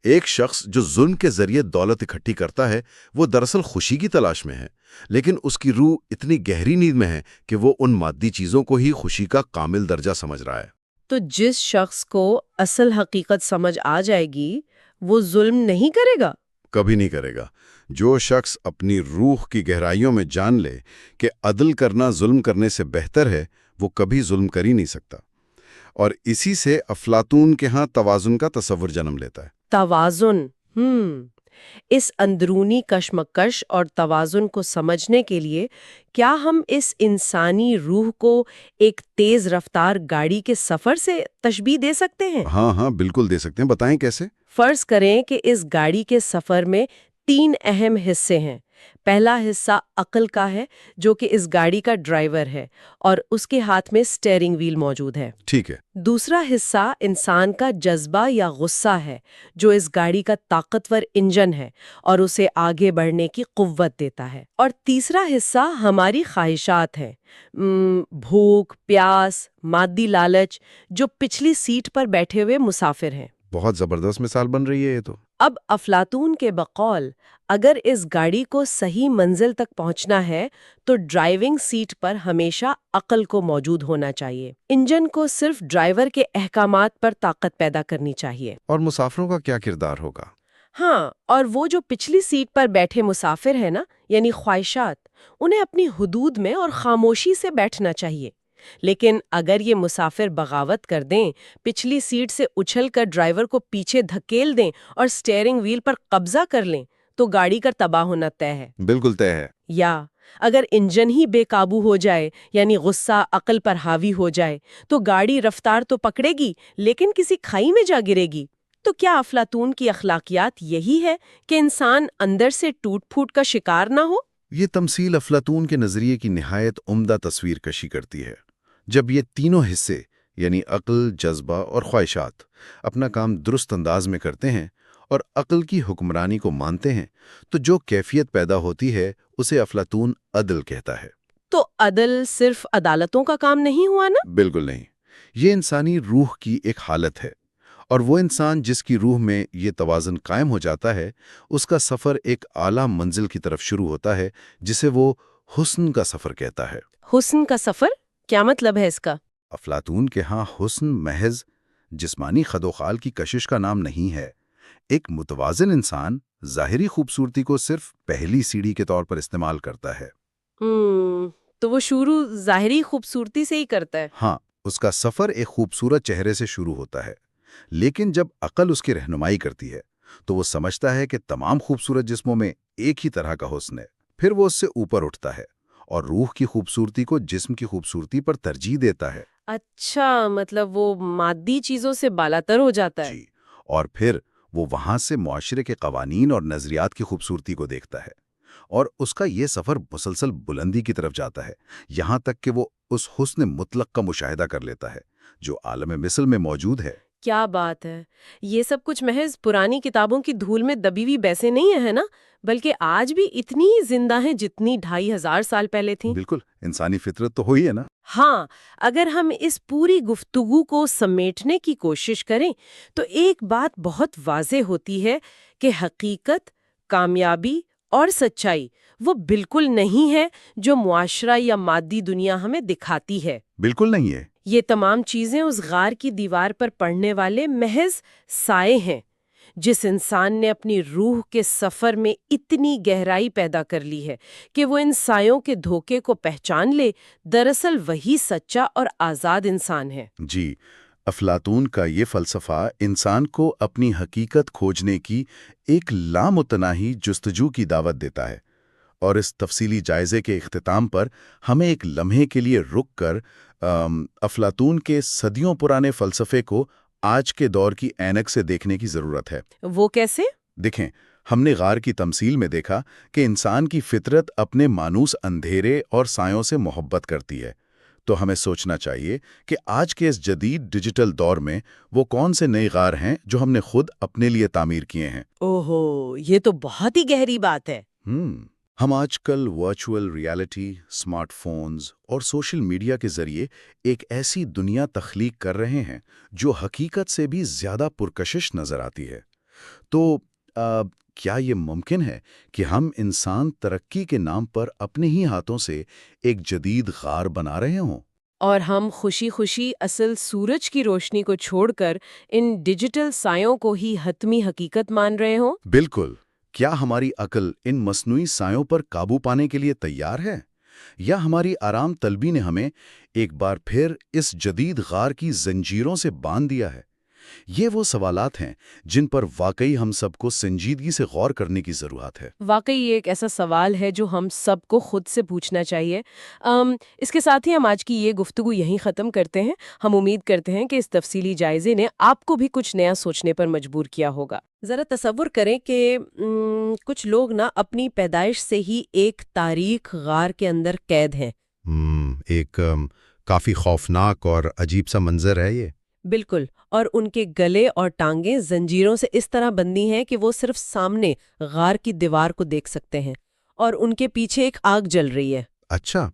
ایک شخص جو ظلم کے ذریعے دولت اکٹھی کرتا ہے وہ دراصل خوشی کی تلاش میں ہے، لیکن اس کی روح اتنی گہری نیند میں ہے کہ وہ ان مادی چیزوں کو ہی خوشی کا کامل درجہ سمجھ رہا ہے۔ تو جس شخص کو اصل حقیقت سمجھ آ جائے گی وہ ظلم نہیں کرے گا؟ کبھی نہیں کرے گا۔ جو شخص اپنی روح کی گہرائیوں میں جان لے کہ عدل کرنا ظلم کرنے سے بہتر ہے، وہ کبھی ظلم کر ہی نہیں سکتا۔ اور اسی سے افلاطون کے ہاں توازن کا تصور جنم لیتا ہے۔ توازن۔ اس اندرونی کشمکش اور توازن کو سمجھنے کے لیے کیا ہم اس انسانی روح کو ایک تیز رفتار گاڑی کے سفر سے تشبیہ دے سکتے ہیں؟ ہاں بالکل دے سکتے ہیں۔ بتائیں کیسے؟ فرض کریں کہ اس گاڑی کے سفر میں 3 اہم حصے ہیں۔ پہلا حصہ عقل کا ہے جو کہ اس گاڑی کا ڈرائیور ہے اور اس کے ہاتھ میں سٹیئرنگ ویل موجود ہے۔ ٹھیک ہے۔ دوسرا حصہ انسان کا جذبہ یا غصہ ہے جو اس گاڑی کا طاقتور انجن ہے اور اسے آگے بڑھنے کی قوت دیتا ہے۔ اور تیسرا حصہ ہماری خواہشات ہیں، بھوک، پیاس، مادی لالچ، جو پچھلی سیٹ پر بیٹھے ہوئے مسافر ہیں۔ بہت زبردست مثال بن رہی ہے یہ تو۔ اب افلاطون کے بقول اگر اس گاڑی کو صحیح منزل تک پہنچنا ہے تو ڈرائیونگ سیٹ پر ہمیشہ عقل کو موجود ہونا چاہیے، انجن کو صرف ڈرائیور کے احکامات پر طاقت پیدا کرنی چاہیے۔ اور مسافروں کا کیا کردار ہوگا؟ ہاں، اور وہ جو پچھلی سیٹ پر بیٹھے مسافر ہیں نا، یعنی خواہشات، انہیں اپنی حدود میں اور خاموشی سے بیٹھنا چاہیے۔ لیکن اگر یہ مسافر بغاوت کر دیں، پچھلی سیٹ سے اچھل کر ڈرائیور کو پیچھے دھکیل دیں اور سٹیئرنگ وہیل پر قبضہ کر لیں تو گاڑی کا تباہ ہونا طے ہے۔ بالکل طے ہے۔ یا اگر انجن ہی بے قابو ہو جائے، یعنی غصہ عقل پر حاوی ہو جائے، تو گاڑی رفتار تو پکڑے گی لیکن کسی کھائی میں جا گرے گی۔ تو کیا افلاطون کی اخلاقیات یہی ہے کہ انسان اندر سے ٹوٹ پھوٹ کا شکار نہ ہو؟ یہ تمثیل افلاطون کے نظریے کی نہایت عمدہ تصویر کشی کرتی ہے۔ جب یہ تینوں حصے یعنی عقل، جذبہ اور خواہشات اپنا کام درست انداز میں کرتے ہیں اور عقل کی حکمرانی کو مانتے ہیں تو جو کیفیت پیدا ہوتی ہے اسے افلاطون عدل کہتا ہے۔ تو عدل صرف عدالتوں کا کام نہیں ہوا نا؟ بالکل نہیں، یہ انسانی روح کی ایک حالت ہے، اور وہ انسان جس کی روح میں یہ توازن قائم ہو جاتا ہے اس کا سفر ایک اعلیٰ منزل کی طرف شروع ہوتا ہے جسے وہ حسن کا سفر کہتا ہے۔ حسن کا سفر کیا مطلب ہے اس کا؟ افلاطون کے ہاں حسن محض جسمانی خدوخال کی کشش کا نام نہیں ہے۔ ایک متوازن انسان ظاہری خوبصورتی کو صرف پہلی سیڑھی کے طور پر استعمال کرتا ہے۔ تو وہ شروع ظاہری خوبصورتی سے ہی کرتا ہے۔ ہاں، اس کا سفر ایک خوبصورت چہرے سے شروع ہوتا ہے، لیکن جب عقل اس کی رہنمائی کرتی ہے تو وہ سمجھتا ہے کہ تمام خوبصورت جسموں میں ایک ہی طرح کا حسن ہے۔ پھر وہ اس سے اوپر اٹھتا ہے اور روح کی خوبصورتی کو جسم کی خوبصورتی پر ترجیح دیتا ہے۔ اچھا، مطلب وہ مادی چیزوں سے بالاتر ہو جاتا ہے۔ جی، اور پھر وہ وہاں سے معاشرے کے قوانین اور نظریات کی خوبصورتی کو دیکھتا ہے، اور اس کا یہ سفر مسلسل بلندی کی طرف جاتا ہے، یہاں تک کہ وہ اس حسن مطلق کا مشاہدہ کر لیتا ہے جو عالم مثل میں موجود ہے۔ کیا بات ہے! یہ سب کچھ محض پرانی کتابوں کی دھول میں دبی ہوئی بحثیں نہیں ہے نا، بلکہ آج بھی اتنی ہی زندہ ہیں جتنی 2500 سال پہلے تھیں۔ بالکل، انسانی فطرت تو ہوئی ہے نا۔ ہاں، اگر ہم اس پوری گفتگو کو سمیٹنے کی کوشش کریں تو ایک بات بہت واضح ہوتی ہے کہ حقیقت، کامیابی اور سچائی وہ بالکل نہیں ہے جو معاشرہ یا مادی دنیا ہمیں دکھاتی ہے۔ بالکل نہیں ہے۔ یہ تمام چیزیں اس غار کی دیوار پر پڑنے والے محض سائے ہیں۔ جس انسان نے اپنی روح کے سفر میں اتنی گہرائی پیدا کر لی ہے کہ وہ ان سایوں کے دھوکے کو پہچان لے، دراصل وہی سچا اور آزاد انسان ہے۔ جی، افلاطون کا یہ فلسفہ انسان کو اپنی حقیقت کھوجنے کی ایک لامتناہی جستجو کی دعوت دیتا ہے، اور اس تفصیلی جائزے کے اختتام پر ہمیں ایک لمحے کے لیے رک کر افلاطون کے صدیوں پرانے فلسفے کو آج کے دور کی اینک سے دیکھنے کی ضرورت ہے۔ وہ کیسے؟ دیکھیں، ہم نے غار کی تمثیل میں دیکھا کہ انسان کی فطرت اپنے مانوس اندھیرے اور سایوں سے محبت کرتی ہے، تو ہمیں سوچنا چاہیے کہ آج کے اس جدید ڈیجیٹل دور میں وہ کون سے نئے غار ہیں جو ہم نے خود اپنے لیے تعمیر کیے ہیں۔ اوہو، یہ تو بہت ہی گہری بات ہے۔ ہم آج کل ورچوئل ریالٹی، اسمارٹ فونز اور سوشل میڈیا کے ذریعے ایک ایسی دنیا تخلیق کر رہے ہیں جو حقیقت سے بھی زیادہ پرکشش نظر آتی ہے۔ تو کیا یہ ممکن ہے کہ ہم انسان ترقی کے نام پر اپنے ہی ہاتھوں سے ایک جدید غار بنا رہے ہوں؟ اور ہم خوشی خوشی اصل سورج کی روشنی کو چھوڑ کر ان ڈیجیٹل سایوں کو ہی حتمی حقیقت مان رہے ہوں؟ بالکل۔ کیا ہماری عقل ان مصنوعی سایوں پر قابو پانے کے لیے تیار ہے، یا ہماری آرام طلبی نے ہمیں ایک بار پھر اس جدید غار کی زنجیروں سے باندھ دیا ہے؟ یہ وہ سوالات ہیں جن پر واقعی ہم سب کو سنجیدگی سے غور کرنے کی ضرورت ہے۔ واقعی یہ ایک ایسا سوال ہے جو ہم سب کو خود سے پوچھنا چاہیے۔ اس کے ساتھ ہی ہم آج کی یہ گفتگو یہیں ختم کرتے ہیں۔ ہم امید کرتے ہیں کہ اس تفصیلی جائزے نے آپ کو بھی کچھ نیا سوچنے پر مجبور کیا ہوگا۔ ذرا تصور کریں کہ کچھ لوگ نا اپنی پیدائش سے ہی ایک تاریک غار کے اندر قید ہیں۔ ایک کافی خوفناک اور عجیب سا منظر ہے یہ۔ بالکل، اور ان کے گلے اور ٹانگیں زنجیروں سے اس طرح بندھی ہیں کہ وہ صرف سامنے غار کی دیوار کو دیکھ سکتے ہیں، اور ان کے پیچھے ایک آگ جل رہی ہے۔ اچھا،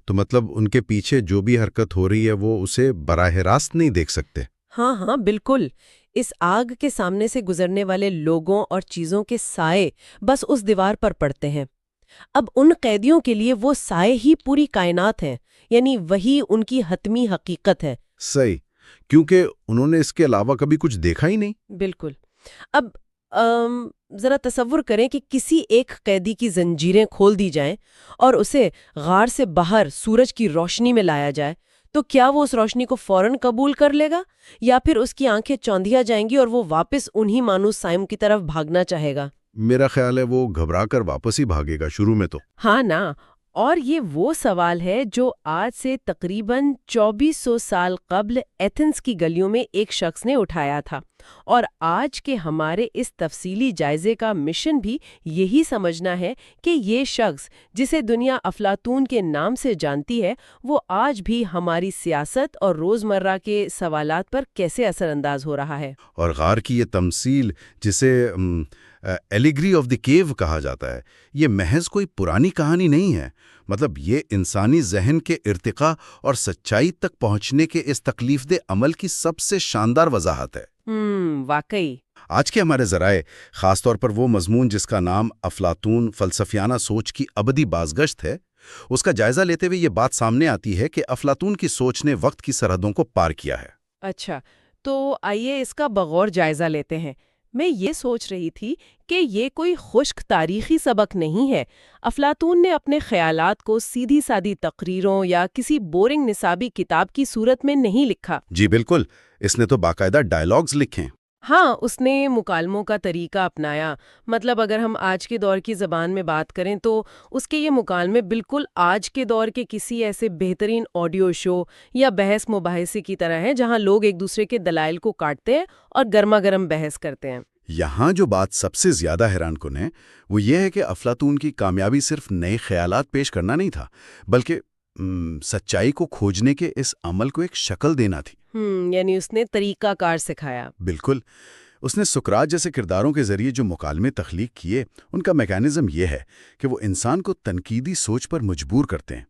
تو مطلب ان کے پیچھے جو بھی حرکت ہو رہی ہے وہ اسے براہ راست نہیں دیکھ سکتے؟ ہاں ہاں بالکل، اس آگ کے سامنے سے گزرنے والے لوگوں اور چیزوں کے سائے بس اس دیوار پر پڑتے ہیں۔ اب ان قیدیوں کے لیے وہ سائے ہی پوری کائنات ہیں، یعنی وہی ان کی حتمی حقیقت ہے۔ صحیح، کیونکہ انہوں نے اس کے علاوہ کبھی کچھ دیکھا ہی نہیں۔ بالکل۔ اب ذرا تصور کریں کہ کسی ایک قیدی کی زنجیریں کھول دی جائیں اور اسے غار سے باہر سورج کی روشنی میں لایا جائے، تو کیا وہ اس روشنی کو فوراً قبول کر لے گا، یا پھر اس کی آنکھیں چوندھیا جائیں گی اور وہ واپس انہی مانوس سائم کی طرف بھاگنا چاہے گا؟ میرا خیال ہے وہ گھبرا کر واپس ہی بھاگے گا شروع میں تو۔ ہاں نا، اور یہ وہ سوال ہے جو آج سے تقریباً 2400 سال قبل ایتھنز کی گلیوں میں ایک شخص نے اٹھایا تھا، اور آج کے ہمارے اس تفصیلی جائزے کا مشن بھی یہی سمجھنا ہے کہ یہ شخص جسے دنیا افلاطون کے نام سے جانتی ہے، وہ آج بھی ہماری سیاست اور روزمرہ کے سوالات پر کیسے اثر انداز ہو رہا ہے۔ اور غار کی یہ تمثیل، جسے ایلیگری آف دی کیو کہا جاتا ہے، یہ محض کوئی پرانی کہانی نہیں ہے، مطلب یہ انسانی ذہن کے ارتقاء اور سچائی تک پہنچنے کے اس تکلیف دہ عمل کی سب سے شاندار وضاحت ہے۔ واقعی۔ آج کے ہمارے ذرائع، خاص طور پر وہ مضمون جس کا نام افلاطون فلسفیانہ سوچ کی ابدی بازگشت ہے، اس کا جائزہ لیتے ہوئے یہ بات سامنے آتی ہے کہ افلاطون کی سوچ نے وقت کی سرحدوں کو پار کیا ہے۔ اچھا، تو آئیے اس کا بغور جائزہ لیتے ہیں۔ میں یہ سوچ رہی تھی کہ یہ کوئی خشک تاریخی سبق نہیں ہے۔ افلاطون نے اپنے خیالات کو سیدھی سادی تقریروں یا کسی بورنگ نصابی کتاب کی صورت میں نہیں لکھا۔ جی بالکل، اس نے تو باقاعدہ ڈائیلاگز لکھے ہیں۔ ہاں، اس نے مکالموں کا طریقہ اپنایا۔ مطلب اگر ہم آج کے دور کی زبان میں بات کریں تو اس کے یہ مکالمے بالکل آج کے دور کے کسی ایسے بہترین آڈیو شو یا بحث مباحثے کی طرح ہیں جہاں لوگ ایک دوسرے کے دلائل کو کاٹتے ہیں اور گرما گرم بحث کرتے ہیں۔ یہاں جو بات سب سے زیادہ حیران کن ہے وہ یہ ہے کہ افلاطون کی کامیابی صرف نئے خیالات پیش کرنا نہیں تھا، بلکہ سچائی کو کھوجنے کے اس عمل کو ایک شکل دینا تھی۔ یعنی اس نے طریقہ کار سکھایا۔ بالکل، اس نے سقراط جیسے کرداروں کے ذریعے جو مکالمے تخلیق کیے، ان کا میکانزم یہ ہے کہ وہ انسان کو تنقیدی سوچ پر مجبور کرتے ہیں۔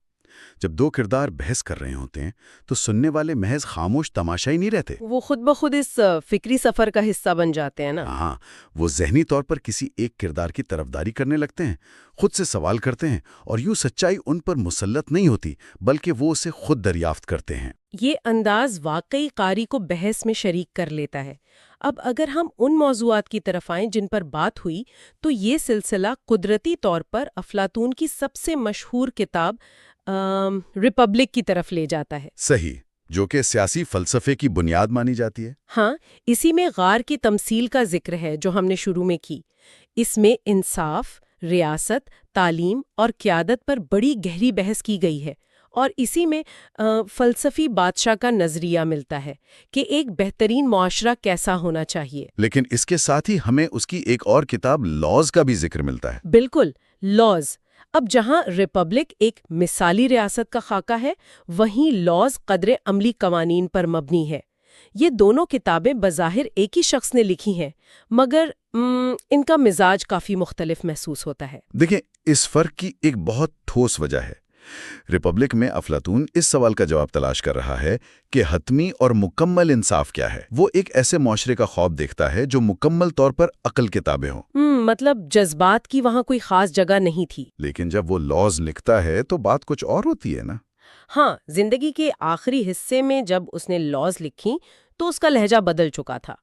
جب دو کردار بحث کر رہے ہوتے ہیں تو سننے والے محض خاموش تماشائی نہیں رہتے، وہ خود بخود اس فکری سفر کا حصہ بن جاتے ہیں نا۔ ہاں، وہ ذہنی طور پر کسی ایک کردار کی طرفداری کرنے لگتے ہیں، خود سے سوال کرتے ہیں، اور یوں سچائی ان پر مسلط نہیں ہوتی بلکہ وہ اسے خود دریافت کرتے ہیں۔ یہ انداز واقعی قاری کو بحث میں شریک کر لیتا ہے۔ اب اگر ہم ان موضوعات کی طرف آئیں جن پر بات ہوئی، تو یہ سلسلہ قدرتی طور پر افلاطون کی سب سے مشہور کتاب ریپبلک کی طرف لے جاتا ہے۔ صحیح، جو کہ سیاسی فلسفے کی بنیاد مانی جاتی ہے۔ ہاں، اسی میں غار کی تمثیل کا ذکر ہے جو ہم نے شروع میں کی۔ اس میں انصاف، ریاست، تعلیم اور قیادت پر بڑی گہری بحث کی گئی ہے، اور اسی میں فلسفی بادشاہ کا نظریہ ملتا ہے کہ ایک بہترین معاشرہ کیسا ہونا چاہیے۔ لیکن اس کے ساتھ ہی ہمیں اس کی ایک اور کتاب لاز کا بھی ذکر ملتا ہے۔ بالکل، لاز۔ اب جہاں ریپبلک ایک مثالی ریاست کا خاکہ ہے، وہیں لاز قدر عملی قوانین پر مبنی ہے۔ یہ دونوں کتابیں بظاہر ایک ہی شخص نے لکھی ہیں، مگر ان کا مزاج کافی مختلف محسوس ہوتا ہے۔ دیکھیں، اس فرق کی ایک بہت ٹھوس وجہ ہے۔ ریپبلک میں افلاطون اس سوال کا جواب تلاش کر رہا ہے کہ حتمی اور مکمل انصاف کیا ہے۔ وہ ایک ایسے معاشرے کا خواب دیکھتا ہے جو مکمل طور پر عقل کے تابع ہوں۔ مطلب جذبات کی وہاں کوئی خاص جگہ نہیں تھی۔ لیکن جب وہ لاز لکھتا ہے تو بات کچھ اور ہوتی ہے نا۔ ہاں، زندگی کے آخری حصے میں جب اس نے لاز لکھی تو اس کا لہجہ بدل چکا تھا۔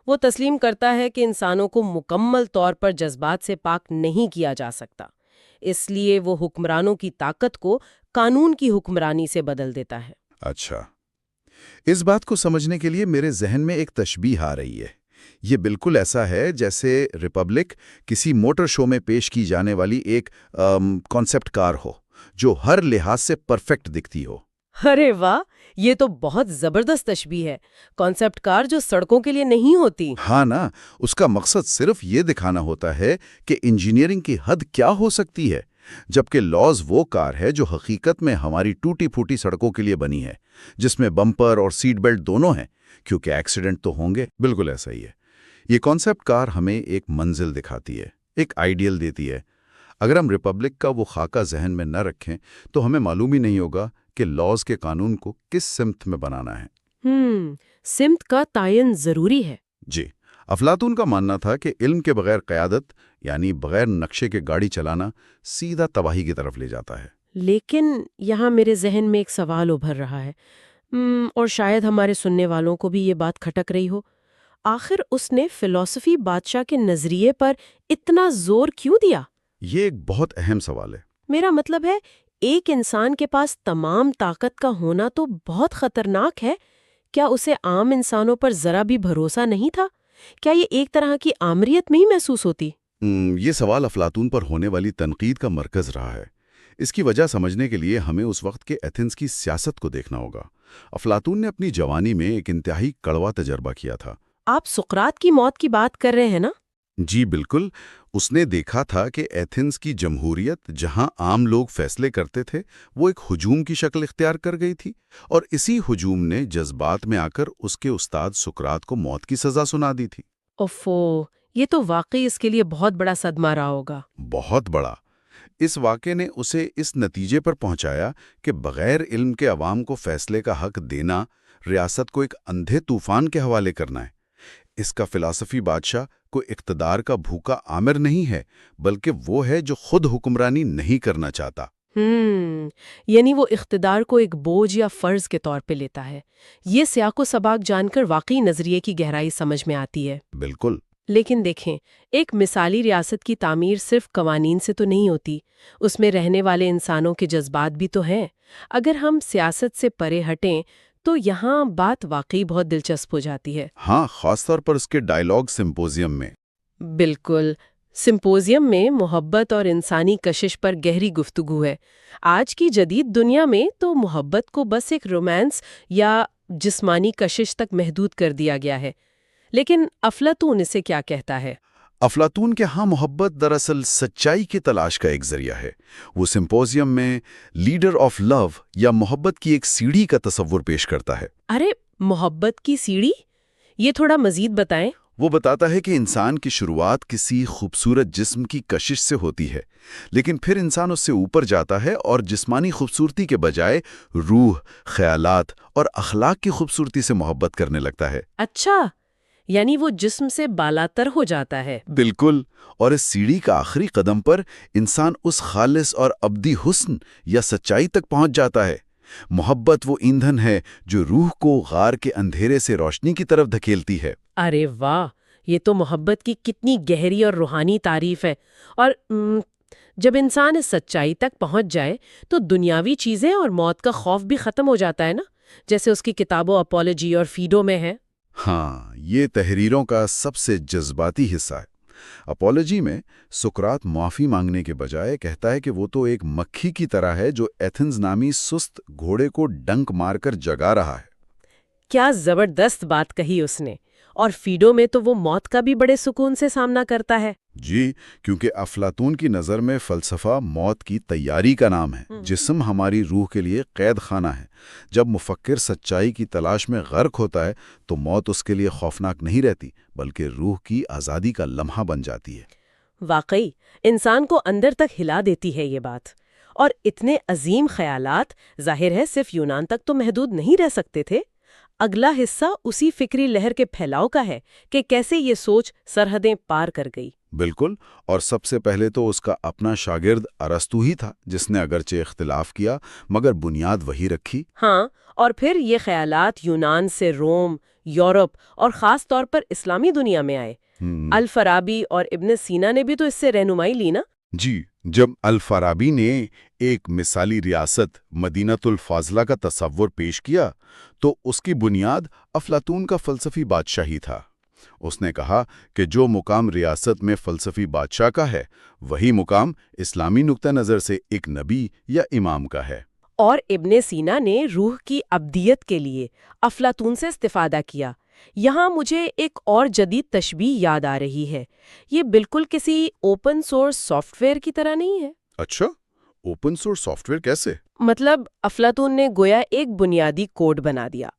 وہ تسلیم کرتا ہے کہ انسانوں کو مکمل طور پر جذبات سے پاک نہیں کیا جا سکتا، اس لیے وہ حکمرانوں کی طاقت کو قانون کی حکمرانی سے بدل دیتا ہے۔ اچھا، اس بات کو سمجھنے کے لیے میرے ذہن میں ایک تشبیہ آ رہی ہے۔ یہ بالکل ایسا ہے جیسے ریپبلک کسی موٹر شو میں پیش کی جانے والی ایک کانسیپٹ کار ہو جو ہر لحاظ سے پرفیکٹ دکھتی ہو۔ ارے واہ، یہ تو بہت زبردست تشبیہ ہے۔ کانسیپٹ کار جو سڑکوں کے لیے نہیں ہوتی۔ ہاں نا، اس کا مقصد صرف یہ دکھانا ہوتا ہے کہ انجینئرنگ کی حد کیا ہو سکتی ہے، جبکہ لاز وہ کار ہے جو حقیقت میں ہماری ٹوٹی پھوٹی سڑکوں کے لیے بنی ہے، جس میں بمپر اور سیٹ بیلٹ دونوں ہیں، کیونکہ ایکسیڈنٹ تو ہوں گے۔ بالکل ایسا ہی ہے۔ یہ کانسیپٹ کار ہمیں ایک منزل دکھاتی ہے، ایک آئیڈیل دیتی ہے۔ اگر ہم ریپبلک کا وہ خاکہ ذہن میں نہ رکھیں تو ہمیں معلوم ہی نہیں ہوگا کہ لاز کے قانون کو کس سمت میں بنانا ہے۔ سمت کا تعین ضروری ہے۔ جی، افلاطون کا ماننا تھا کہ علم کے بغیر قیادت یعنی بغیر نقشے کے گاڑی چلانا سیدھا تباہی کی طرف لے جاتا ہے۔ لیکن یہاں میرے ذہن میں ایک سوال ابھر رہا ہے، اور شاید ہمارے سننے والوں کو بھی یہ بات کھٹک رہی ہو۔ آخر اس نے فلسفی بادشاہ کے نظریے پر اتنا زور کیوں دیا؟ یہ ایک بہت اہم سوال ہے۔ میرا مطلب ہے، ایک انسان کے پاس تمام طاقت کا ہونا تو بہت خطرناک ہے۔ کیا اسے عام انسانوں پر ذرا بھی بھروسہ نہیں تھا؟ کیا یہ ایک طرح کی آمریت میں ہی محسوس ہوتی؟ یہ سوال افلاطون پر ہونے والی تنقید کا مرکز رہا ہے۔ اس کی وجہ سمجھنے کے لیے ہمیں اس وقت کے ایتھنز کی سیاست کو دیکھنا ہوگا۔ افلاطون نے اپنی جوانی میں ایک انتہائی کڑوا تجربہ کیا تھا۔ آپ سقراط کی موت کی بات کر رہے ہیں نا؟ جی بالکل، اس نے دیکھا تھا کہ ایتھنز کی جمہوریت جہاں عام لوگ فیصلے کرتے تھے وہ ایک ہجوم کی شکل اختیار کر گئی تھی، اور اسی ہجوم نے جذبات میں آ کر اس کے استاد سقراط کو موت کی سزا سنا دی تھی۔ اوفو، یہ تو واقعی اس کے لیے بہت بڑا صدمہ رہا ہوگا۔ بہت بڑا۔ اس واقعے نے اسے اس نتیجے پر پہنچایا کہ بغیر علم کے عوام کو فیصلے کا حق دینا ریاست کو ایک اندھے طوفان کے حوالے کرنا ہے۔ اس کا فلسفی بادشاہ کوئی اقتدار کا بھوکا آمر نہیں ہے، بلکہ وہ ہے جو خود حکمرانی نہیں کرنا چاہتا۔ یعنی وہ اقتدار کو ایک بوجھ یا فرض کے طور پہ لیتا ہے۔ یہ سیاق و سباق جان کر واقعی نظریے کی گہرائی سمجھ میں آتی ہے۔ بالکل۔ لیکن دیکھیں، ایک مثالی ریاست کی تعمیر صرف قوانین سے تو نہیں ہوتی، اس میں رہنے والے انسانوں کے جذبات بھی تو ہیں۔ اگر ہم سیاست سے پرے ہٹیں تو یہاں بات واقعی بہت دلچسپ ہو جاتی ہے۔ ہاں، خاص طور پر اس کے ڈائیلاگ سمپوزیم میں۔ بالکل، سمپوزیم میں محبت اور انسانی کشش پر گہری گفتگو ہے۔ آج کی جدید دنیا میں تو محبت کو بس ایک رومانس یا جسمانی کشش تک محدود کر دیا گیا ہے، لیکن افلاطون اسے کیا کہتا ہے؟ افلاطون کے ہاں محبت دراصل سچائی کی تلاش کا ایک ذریعہ ہے۔ وہ سمپوزیم میں لیڈر آف لو یا محبت کی ایک سیڑھی کا تصور پیش کرتا ہے۔ ارے، محبت کی سیڑھی؟ یہ تھوڑا مزید بتائیں۔ وہ بتاتا ہے کہ انسان کی شروعات کسی خوبصورت جسم کی کشش سے ہوتی ہے، لیکن پھر انسان اس سے اوپر جاتا ہے اور جسمانی خوبصورتی کے بجائے روح، خیالات اور اخلاق کی خوبصورتی سے محبت کرنے لگتا ہے۔ اچھا، یعنی وہ جسم سے بالاتر ہو جاتا ہے۔ بالکل، اور اس سیڑھی کا آخری قدم پر انسان اس خالص اور ابدی حسن یا سچائی تک پہنچ جاتا ہے۔ محبت وہ ایندھن ہے جو روح کو غار کے اندھیرے سے روشنی کی طرف دھکیلتی ہے۔ ارے واہ، یہ تو محبت کی کتنی گہری اور روحانی تعریف ہے۔ اور جب انسان اس سچائی تک پہنچ جائے تو دنیاوی چیزیں اور موت کا خوف بھی ختم ہو جاتا ہے نا، جیسے اس کی کتابوں اپولوجی اور فیڈو میں ہے۔ ہاں، یہ تحریروں کا سب سے جذباتی حصہ ہے۔ اپولوجی میں سقراط معافی مانگنے کے بجائے کہتا ہے کہ وہ تو ایک مکھی کی طرح ہے جو ایتھنز نامی سست گھوڑے کو ڈنک مار کر جگا رہا ہے۔ کیا زبردست بات کہی اس نے۔ اور فیڈو میں تو وہ موت کا بھی بڑے سکون سے سامنا کرتا ہے۔ جی، کیونکہ افلاطون کی نظر میں فلسفہ موت کی تیاری کا نام ہے۔ جسم ہماری روح کے لیے قید خانہ ہے۔ جب مفکر سچائی کی تلاش میں غرق ہوتا ہے تو موت اس کے لیے خوفناک نہیں رہتی، بلکہ روح کی آزادی کا لمحہ بن جاتی ہے۔ واقعی انسان کو اندر تک ہلا دیتی ہے یہ بات۔ اور اتنے عظیم خیالات ظاہر ہے صرف یونان تک تو محدود نہیں رہ سکتے تھے۔ اگلا حصہ اسی فکری لہر کے پھیلاؤ کا ہے کہ کیسے یہ سوچ سرحدیں پار کر گئی۔ بالکل، اور سب سے پہلے تو اس کا اپنا شاگرد ارسطو ہی تھا جس نے اگرچہ اختلاف کیا مگر بنیاد وہی رکھی۔ ہاں، اور پھر یہ خیالات یونان سے روم، یورپ اور خاص طور پر اسلامی دنیا میں آئے۔ الفارابی اور ابن سینا نے بھی تو اس سے رہنمائی لی نا؟ جی، جب الفارابی نے ایک مثالی ریاست مدینۃ الفاضلہ کا تصور پیش کیا تو اس کی بنیاد افلاطون کا فلسفی بادشاہی تھا۔ اس نے کہا کہ جو مقام ریاست میں فلسفی بادشاہ کا ہے وہی مقام اسلامی نقطہ نظر سے ایک نبی یا امام کا ہے۔ اور ابن سینا نے روح کی ابدیت کے لیے افلاطون سے استفادہ کیا۔ یہاں مجھے ایک اور جدید تشبیہ یاد آ رہی ہے۔ یہ بالکل کسی اوپن سورس سافٹ ویئر کی طرح نہیں ہے۔ اچھا، اوپن سورس سافٹ ویئر کیسے؟ مطلب افلاطون نے گویا ایک بنیادی کوڈ بنا دیا،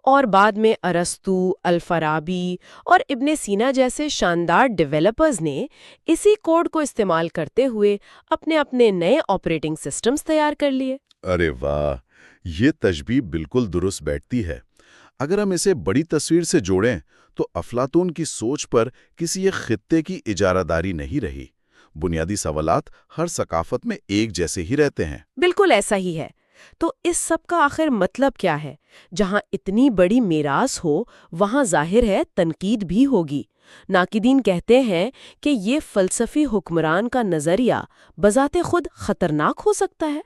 اور بعد میں ارسطو، الفارابی اور ابن سینا جیسے شاندار ڈیولپرز نے اسی کوڈ کو استعمال کرتے ہوئے اپنے اپنے نئے آپریٹنگ سسٹمز تیار کر لیے۔ ارے واہ، یہ تشبیہ بالکل درست بیٹھتی ہے۔ اگر ہم اسے بڑی تصویر سے جوڑیں تو افلاطون کی سوچ پر کسی ایک خطے کی اجارہ داری نہیں رہی۔ بنیادی سوالات ہر ثقافت میں ایک جیسے ہی رہتے ہیں۔ بالکل ایسا ہی ہے۔ تو اس سب کا آخر مطلب کیا ہے؟ جہاں اتنی بڑی میراث ہو وہاں ظاہر ہے تنقید بھی ہوگی۔ ناقدین کہتے ہیں کہ یہ فلسفی حکمران کا نظریہ بذات خود خطرناک ہو سکتا ہے۔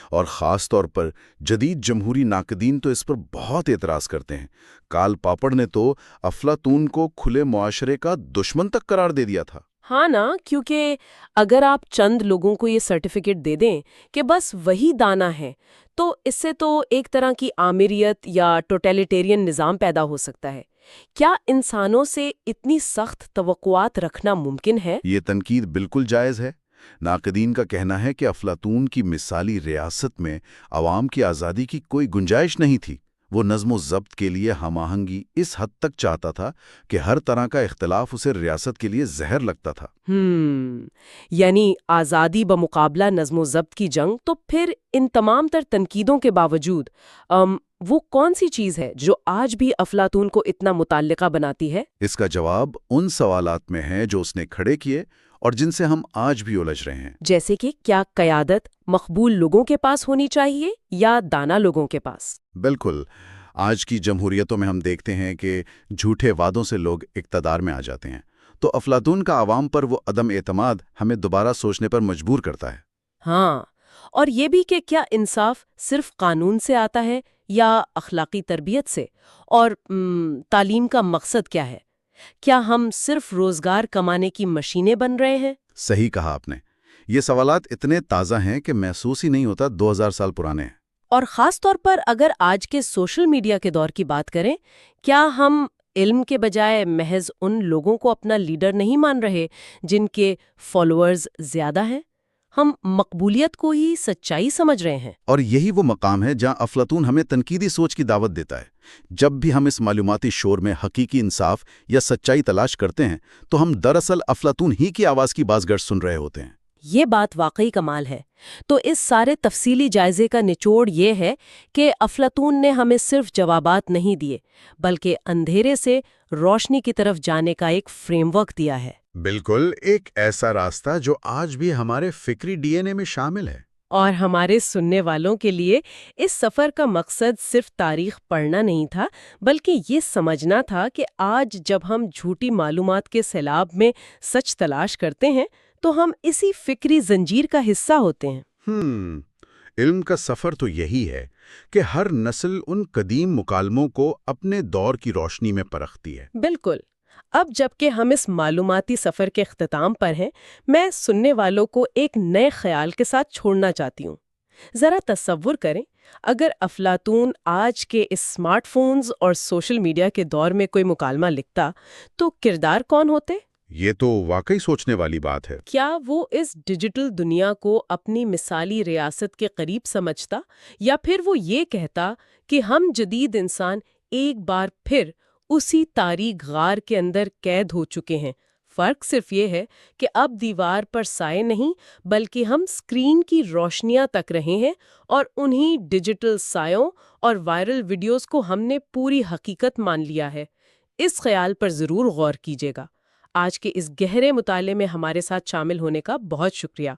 اور خاص طور پر جدید جمہوری ناقدین تو اس پر بہت اعتراض کرتے ہیں۔ کارل پاپڑ نے تو افلاطون کو کھلے معاشرے کا دشمن تک قرار دے دیا تھا۔ ہاں نا، کیونکہ اگر آپ چند لوگوں کو یہ سرٹیفکیٹ دے دیں کہ بس وہی دانا ہے تو اس سے تو ایک طرح کی آمیریت یا ٹوٹیلیٹیرین نظام پیدا ہو سکتا ہے۔ کیا انسانوں سے اتنی سخت توقعات رکھنا ممکن ہے؟ یہ تنقید بالکل جائز ہے۔ ناقدین کا کہنا ہے کہ افلاطون کی مثالی ریاست میں عوام کی آزادی کی کوئی گنجائش نہیں تھی۔ وہ نظم و ضبط کے لیے ہم آہنگی اس حد تک چاہتا تھا کہ ہر طرح کا اختلاف اسے ریاست کے لیے زہر لگتا تھا۔ یعنی آزادی بمقابلہ نظم و ضبط کی جنگ۔ تو پھر ان تمام تر تنقیدوں کے باوجود وہ کون سی چیز ہے جو آج بھی افلاطون کو اتنا متعلقہ بناتی ہے؟ اس کا جواب ان سوالات میں ہے جو اس نے کھڑے کیے اور جن سے ہم آج بھی الجھ رہے ہیں۔ جیسے کہ کیا قیادت مقبول لوگوں کے پاس ہونی چاہیے یا دانا لوگوں کے پاس؟ بالکل۔ آج کی جمہوریتوں میں ہم دیکھتے ہیں کہ جھوٹے وعدوں سے لوگ اقتدار میں آ جاتے ہیں، تو افلاطون کا عوام پر وہ عدم اعتماد ہمیں دوبارہ سوچنے پر مجبور کرتا ہے۔ ہاں، اور یہ بھی کہ کیا انصاف صرف قانون سے آتا ہے یا اخلاقی تربیت سے؟ اور تعلیم کا مقصد کیا ہے؟ کیا ہم صرف روزگار کمانے کی مشینیں بن رہے ہیں؟ صحیح کہا آپ نے۔ یہ سوالات اتنے تازہ ہیں کہ محسوس ہی نہیں ہوتا 2000 سال پرانے ہیں۔ اور خاص طور پر اگر آج کے سوشل میڈیا کے دور کی بات کریں، کیا ہم علم کے بجائے محض ان لوگوں کو اپنا لیڈر نہیں مان رہے جن کے فالوورز زیادہ ہیں؟ ہم مقبولیت کو ہی سچائی سمجھ رہے ہیں۔ اور یہی وہ مقام ہے جہاں افلاطون ہمیں تنقیدی سوچ کی دعوت دیتا ہے۔ جب بھی ہم اس معلوماتی شور میں حقیقی انصاف یا سچائی تلاش کرتے ہیں تو ہم دراصل افلاطون ہی کی آواز کی بازگشت سن رہے ہوتے ہیں۔ یہ بات واقعی کمال ہے۔ تو اس سارے تفصیلی جائزے کا نچوڑ یہ ہے کہ افلاطون نے ہمیں صرف جوابات نہیں دیے بلکہ اندھیرے سے روشنی کی طرف جانے کا ایک فریم ورک دیا ہے۔ بالکل، ایک ایسا راستہ جو آج بھی ہمارے فکری ڈی این اے میں شامل ہے۔ اور ہمارے سننے والوں کے لیے اس سفر کا مقصد صرف تاریخ پڑھنا نہیں تھا بلکہ یہ سمجھنا تھا کہ آج جب ہم جھوٹی معلومات کے سیلاب میں سچ تلاش کرتے ہیں تو ہم اسی فکری زنجیر کا حصہ ہوتے ہیں۔ علم کا سفر تو یہی ہے کہ ہر نسل ان قدیم مکالموں کو اپنے دور کی روشنی میں پرکھتی ہے۔ بالکل۔ اب جبکہ ہم اس معلوماتی سفر کے اختتام پر ہیں، میں سننے والوں کو ایک نئے خیال کے ساتھ چھوڑنا چاہتی ہوں۔ ذرا تصور کریں، اگر افلاطون آج کے اس اسمارٹ فونز اور سوشل میڈیا کے دور میں کوئی مکالمہ لکھتا تو کردار کون ہوتے؟ یہ تو واقعی سوچنے والی بات ہے۔ کیا وہ اس ڈیجیٹل دنیا کو اپنی مثالی ریاست کے قریب سمجھتا یا پھر وہ یہ کہتا کہ ہم جدید انسان ایک بار پھر اسی تاریک غار کے اندر قید ہو چکے ہیں؟ فرق صرف یہ ہے کہ اب دیوار پر سائے نہیں بلکہ ہم اسکرین کی روشنیاں تک رہے ہیں، اور انہی ڈیجیٹل سایوں اور وائرل ویڈیوز کو ہم نے پوری حقیقت مان لیا ہے۔ اس خیال پر ضرور غور کیجیے گا۔ آج کے اس گہرے مطالعے میں ہمارے ساتھ شامل ہونے کا بہت شکریہ۔